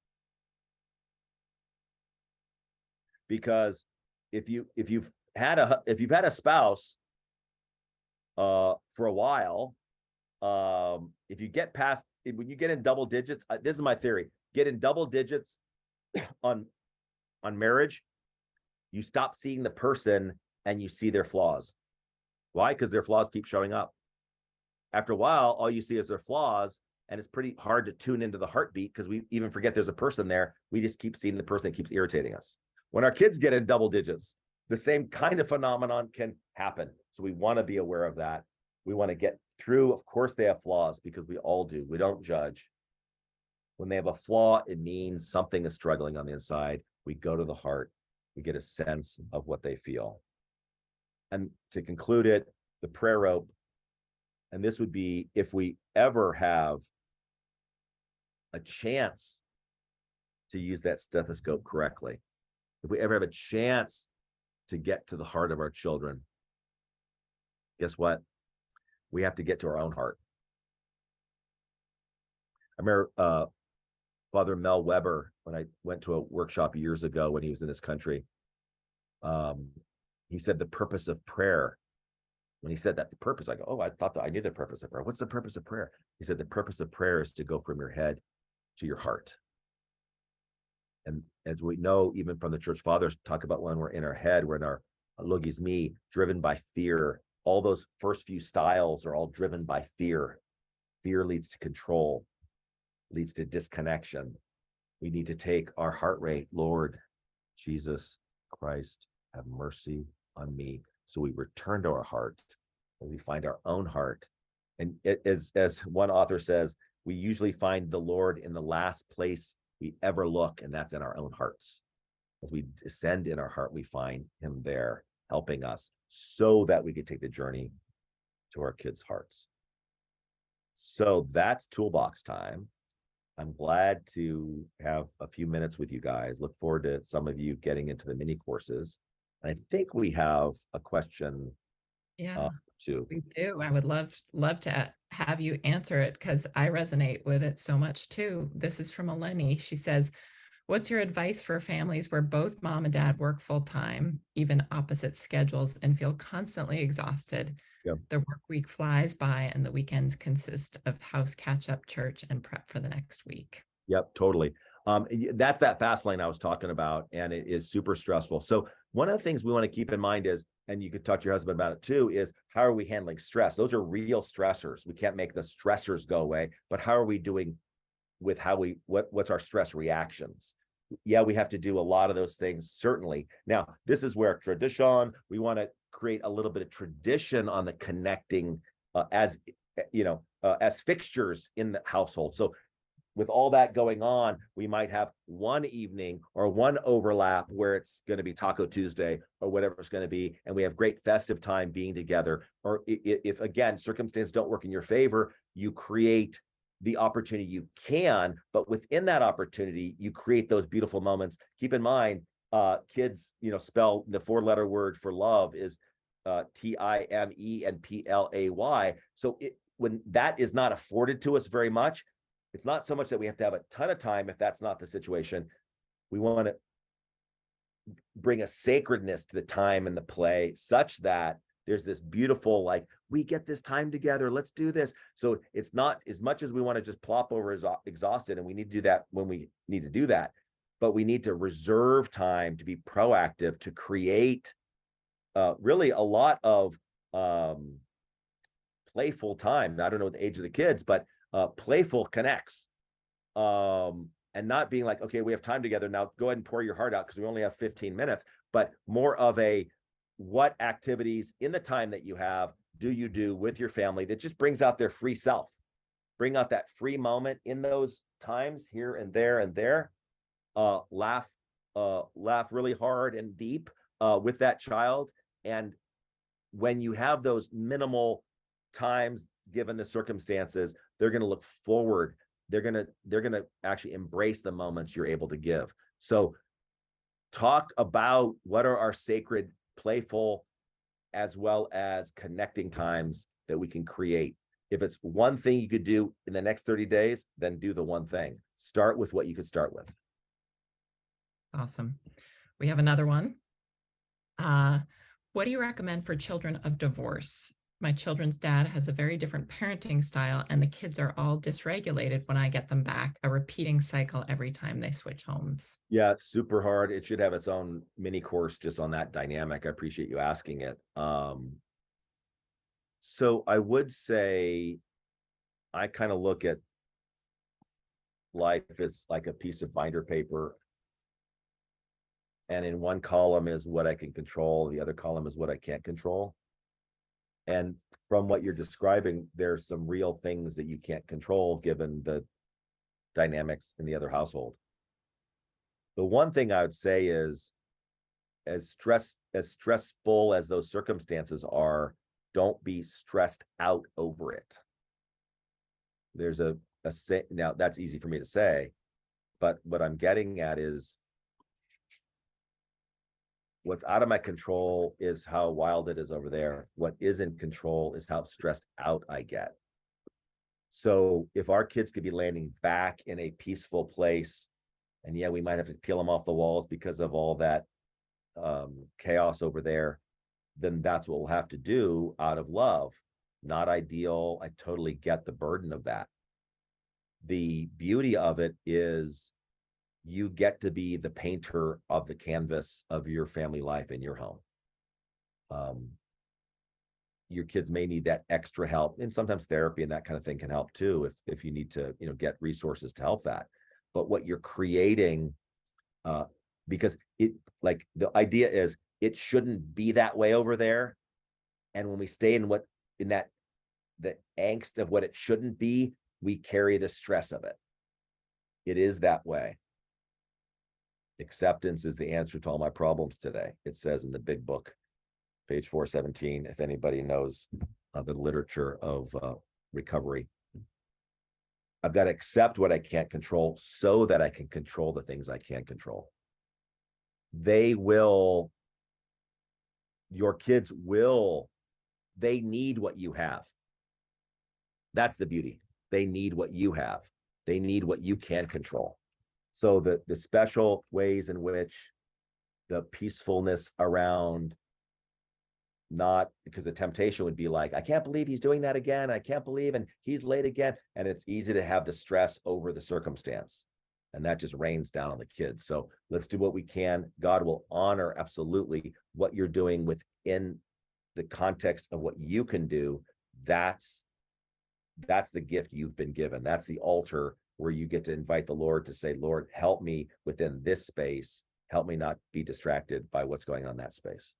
Because if you've had a spouse for a while, if you get past, when you get in double digits, this is my theory, get in double digits on marriage, you stop seeing the person and you see their flaws. Why? Because their flaws keep showing up. After a while, all you see is their flaws, and it's pretty hard to tune into the heartbeat because we even forget there's a person there. We just keep seeing the person that keeps irritating us. When our kids get in double digits, the same kind of phenomenon can happen. So we want to be aware of that. We want to get through. Of course, they have flaws because we all do. We don't judge. When they have a flaw, it means something is struggling on the inside. We go to the heart. We get a sense of what they feel. And to conclude it, the prayer rope, and this would be if we ever have a chance to use that stethoscope correctly, if we ever have a chance to get to the heart of our children, guess what? We have to get to our own heart. I remember Father Mel Weber, when I went to a workshop years ago when he was in this country, he said the purpose of prayer. When he said that, the purpose, I go, oh, I thought that I knew the purpose of prayer. What's the purpose of prayer? He said the purpose of prayer is to go from your head to your heart. And as we know, even from the church fathers, talk about when we're in our head, we're in our logisme, driven by fear. All those first few styles are all driven by fear. Fear leads to control, leads to disconnection. We need to take our heart rate. Lord Jesus Christ, have mercy on me. So we return to our heart and we find our own heart. And as one author says, we usually find the Lord in the last place we ever look, and that's in our own hearts. As we descend in our heart, we find him there helping us so that we can take the journey to our kids' hearts. So that's toolbox time. I'm glad to have a few minutes with you guys. Look forward to some of you getting into the mini courses. I think we have a question. Yeah, too. we do. I would love to have you answer it because I resonate with it so much too. This is from Eleni. She says, what's your advice for families where both mom and dad work full time, even opposite schedules, and feel constantly exhausted? Yep. The work week flies by and the weekends consist of house catch up, church, and prep for the next week. Yep, totally. That's that fast lane I was talking about, and it is super stressful. So one of the things we want to keep in mind is, and you could talk to your husband about it too, is how are we handling stress? Those are real stressors. We can't make the stressors go away, but how are we doing with what's our stress reactions? Yeah, we have to do a lot of those things, certainly. Now, this is where tradition, we want to create a little bit of tradition on the connecting as fixtures in the household. So with all that going on, we might have one evening or one overlap where it's going to be Taco Tuesday or whatever it's going to be, and we have great festive time being together. Or if again, circumstances don't work in your favor, you create the opportunity you can, but within that opportunity, you create those beautiful moments. Keep in mind, kids, spell the 4-letter word for love is T-I-M-E and P-L-A-Y. So when that is not afforded to us very much, it's not so much that we have to have a ton of time if that's not the situation. We want to bring a sacredness to the time and the play such that there's this beautiful, like, we get this time together, let's do this. So it's not as much as we want to just plop over as exhausted, and we need to do that when we need to do that, but we need to reserve time to be proactive, to create really a lot of playful time. I don't know the age of the kids, but playful connects, and not being like, okay, we have time together now, go ahead and pour your heart out because we only have 15 minutes, but more of a, what activities in the time that you have do you do with your family that just brings out their free self, bring out that free moment in those times here and there, laugh really hard and deep with that child. And when you have those minimal times, given the circumstances, they're going to look forward. They're going to actually embrace the moments you're able to give. So talk about what are our sacred, playful, as well as connecting times that we can create. If it's one thing you could do in the next 30 days, then do the one thing. Start with what you could start with. Awesome. We have another one. What do you recommend for children of divorce? My children's dad has a very different parenting style, and the kids are all dysregulated when I get them back, a repeating cycle every time they switch homes. Yeah, it's super hard. It should have its own mini course just on that dynamic. I appreciate you asking it. So I would say I kind of look at life as like a piece of binder paper. And in one column is what I can control. The other column is what I can't control. And from what you're describing, there's some real things that you can't control given the dynamics in the other household. The one thing I would say is, as stressful as those circumstances are, don't be stressed out over it. There's a now that's easy for me to say, but what I'm getting at is, what's out of my control is how wild it is over there. What is in control is how stressed out I get. So if our kids could be landing back in a peaceful place, and yeah, we might have to peel them off the walls because of all that chaos over there, then that's what we'll have to do out of love. Not ideal. I totally get the burden of that. The beauty of it is you get to be the painter of the canvas of your family life in your home. Your kids may need that extra help, and sometimes therapy and that kind of thing can help too, if you need to, get resources to help that. But what you're creating, because it, like, the idea is it shouldn't be that way over there. And when we stay in that the angst of what it shouldn't be, we carry the stress of it. It is that way. Acceptance is the answer to all my problems today. It says in the big book, page 417, if anybody knows the literature of recovery. I've got to accept what I can't control so that I can control the things I can control. Your kids will, they need what you have. That's the beauty. They need what you have. They need what you can control. So the special ways in which the peacefulness around, not because the temptation would be like, I can't believe he's doing that again. I can't believe, and he's late again. And it's easy to have the stress over the circumstance. And that just rains down on the kids. So let's do what we can. God will honor absolutely what you're doing within the context of what you can do. That's the gift you've been given. That's the altar where you get to invite the Lord to say, Lord, help me within this space. Help me not be distracted by what's going on in that space.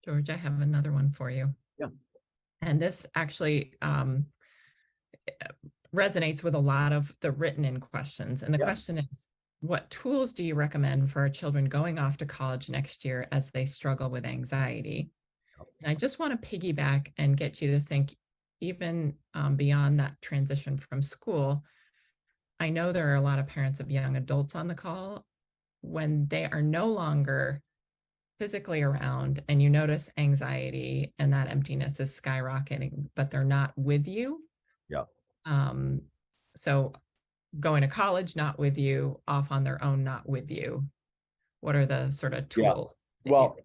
George, I have another one for you. Yeah. And this actually resonates with a lot of the written in questions. And the question is, what tools do you recommend for our children going off to college next year as they struggle with anxiety? And I just want to piggyback and get you to think even beyond that transition from school. I know there are a lot of parents of young adults on the call when they are no longer physically around and you notice anxiety and that emptiness is skyrocketing, but they're not with you. Yeah. So going to college, not with you, off on their own, not with you. What are the sort of tools? Yeah. Well,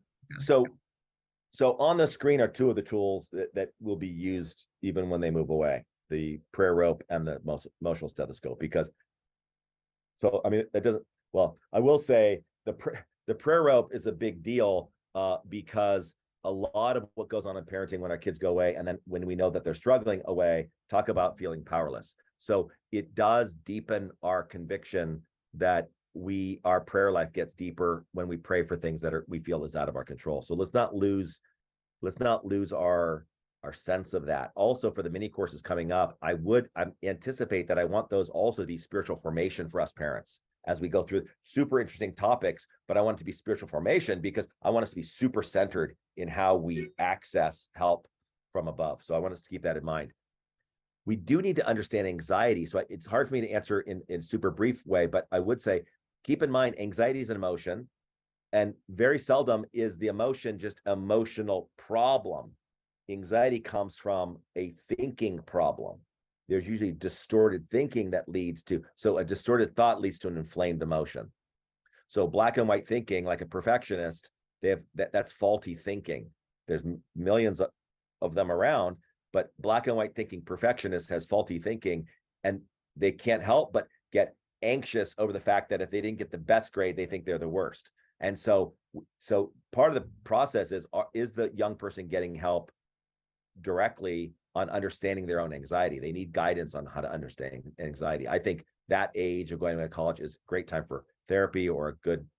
so on the screen are two of the tools that will be used even when they move away: the prayer rope and the emotional stethoscope. Because, so I mean, it doesn't. Well, I will say the prayer rope is a big deal because a lot of what goes on in parenting when our kids go away, and then when we know that they're struggling away, talk about feeling powerless. So it does deepen our conviction that our prayer life gets deeper when we pray for things that we feel is out of our control. So let's not lose our sense of that. Also, for the mini courses coming up, I anticipate that I want those also to be spiritual formation for us parents as we go through super interesting topics, but I want it to be spiritual formation because I want us to be super centered in how we access help from above. So I want us to keep that in mind. We do need to understand anxiety. So it's hard for me to answer in super brief way, but I would say, keep in mind, anxiety is an emotion, and very seldom is the emotion just emotional problem. Anxiety comes from a thinking problem. There's usually distorted thinking that so a distorted thought leads to an inflamed emotion. So black and white thinking, like a perfectionist, that's faulty thinking. There's millions of them around, but black and white thinking perfectionist has faulty thinking, and they can't help but get anxious over the fact that if they didn't get the best grade, they think they're the worst. And so part of the process is the young person getting help directly on understanding their own anxiety. They need guidance on how to understand anxiety. I think that age of going to college is a great time for therapy or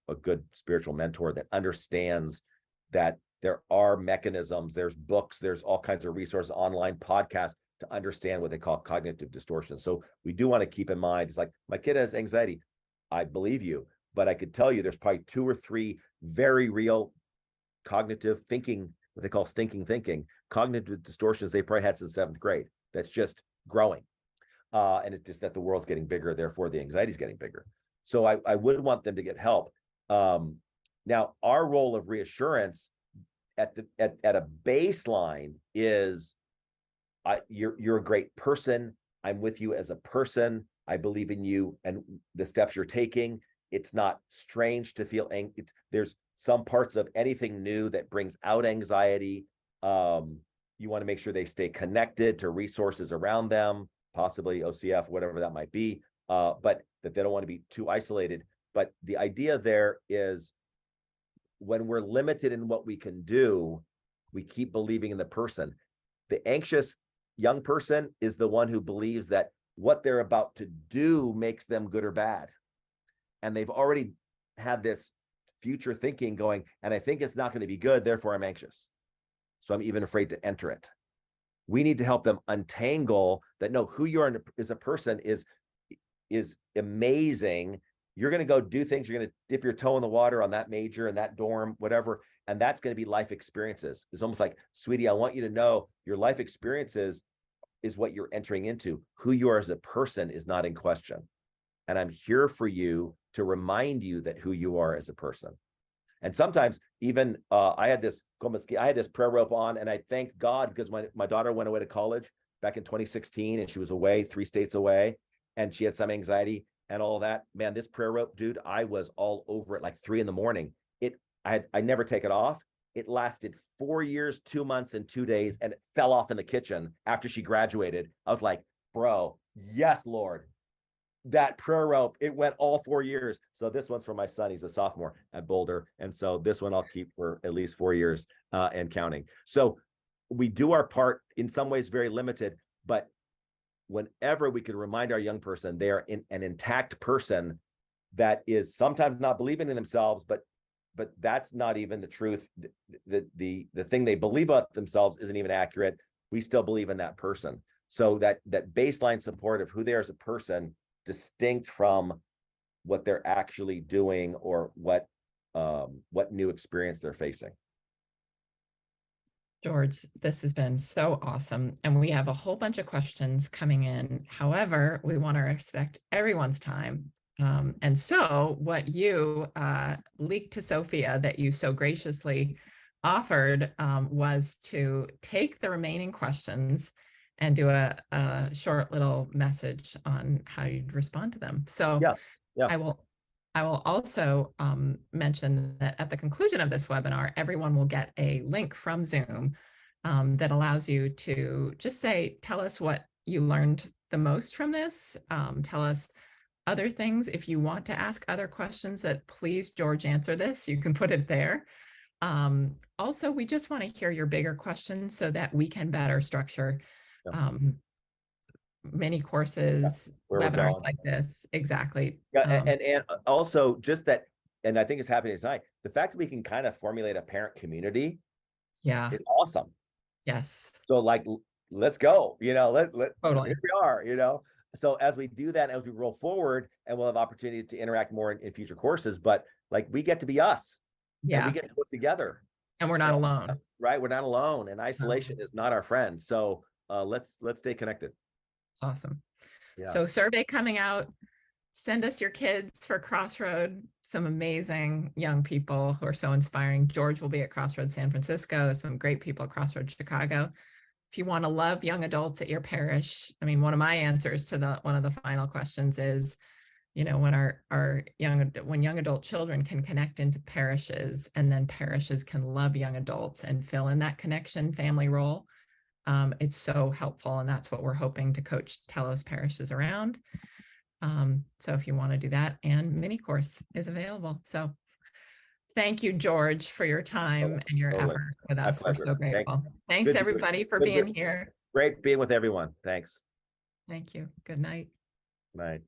a good spiritual mentor that understands that there are mechanisms, there's books, there's all kinds of resources, online podcasts to understand what they call cognitive distortion. So we do want to keep in mind, it's like, my kid has anxiety. I believe you, but I could tell you there's probably 2 or 3 very real cognitive thinking, what they call stinking thinking, cognitive distortions they probably had since 7th grade. That's just growing. And it's just that the world's getting bigger, therefore the anxiety is getting bigger. So I would want them to get help. Now, our role of reassurance at a baseline is, you're a great person. I'm with you as a person. I believe in you and the steps you're taking. It's not strange to feel there's some parts of anything new that brings out anxiety. You want to make sure they stay connected to resources around them, possibly OCF, whatever that might be. But that they don't want to be too isolated. But the idea there is when we're limited in what we can do, we keep believing in the person. The anxious young person is the one who believes that what they're about to do makes them good or bad. And they've already had this future thinking going, and I think it's not going to be good, therefore I'm anxious. So I'm even afraid to enter it. We need to help them untangle that, no, who you are as a person is amazing. You're going to go do things. You're going to dip your toe in the water on that major and that dorm, whatever. And that's going to be life experiences. It's almost like, sweetie, I want you to know your life experiences is what you're entering into. Who you are as a person is not in question. And I'm here for you to remind you that who you are as a person. And sometimes even I had this prayer rope on, and I thanked God because my daughter went away to college back in 2016, and she was away 3 states away, and she had some anxiety and all that. Man, this prayer rope, dude, I was all over it like 3 a.m. I never take it off. It lasted 4 years, 2 months, and 2 days, and it fell off in the kitchen after she graduated. I was like, bro, yes, Lord. That prayer rope, it went all 4 years. So this one's for my son. He's a sophomore at Boulder. And so this one I'll keep for at least 4 years and counting. So we do our part, in some ways very limited, but whenever we can remind our young person they are an intact person that is sometimes not believing in themselves, but that's not even the truth. The thing they believe about themselves isn't even accurate. We still believe in that person. So that baseline support of who they are as a person, distinct from what they're actually doing or what new experience they're facing. George, this has been so awesome. And we have a whole bunch of questions coming in. However, we want to respect everyone's time. And so what you leaked to Sophia that you so graciously offered was to take the remaining questions and do a short little message on how you'd respond to them. So yeah. I will also mention that at the conclusion of this webinar, everyone will get a link from Zoom that allows you to just tell us what you learned the most from this. Tell us other things. If you want to ask other questions that please, George, answer this, you can put it there. Also, we just want to hear your bigger questions so that we can better structure mini courses, webinars like this. Exactly. Yeah, and also just that, and I think it's happening tonight, the fact that we can kind of formulate a parent community is awesome. Yes. So like, let's go, Totally. Here we are, So as we do that, as we roll forward, and we'll have opportunity to interact more in future courses, but like we get to be us. Yeah. And we get to work together. And we're not alone. Right. We're not alone. And isolation is not our friend. So let's stay connected. It's awesome. Yeah. So survey coming out. Send us your kids for CrossRoad, some amazing young people who are so inspiring. George will be at CrossRoad San Francisco, some great people at CrossRoad Chicago. If you want to love young adults at your parish, I mean, one of my answers to one of the final questions is, when young adult children can connect into parishes, and then parishes can love young adults and fill in that connection family role. It's so helpful, and that's what we're hoping to coach Telos parishes around. So if you want to do that, and mini course is available. So thank you, George, for your time and your effort with us. We're so grateful. Thanks everybody for being here. Great being with everyone. Thanks. Thank you. Good night. Night.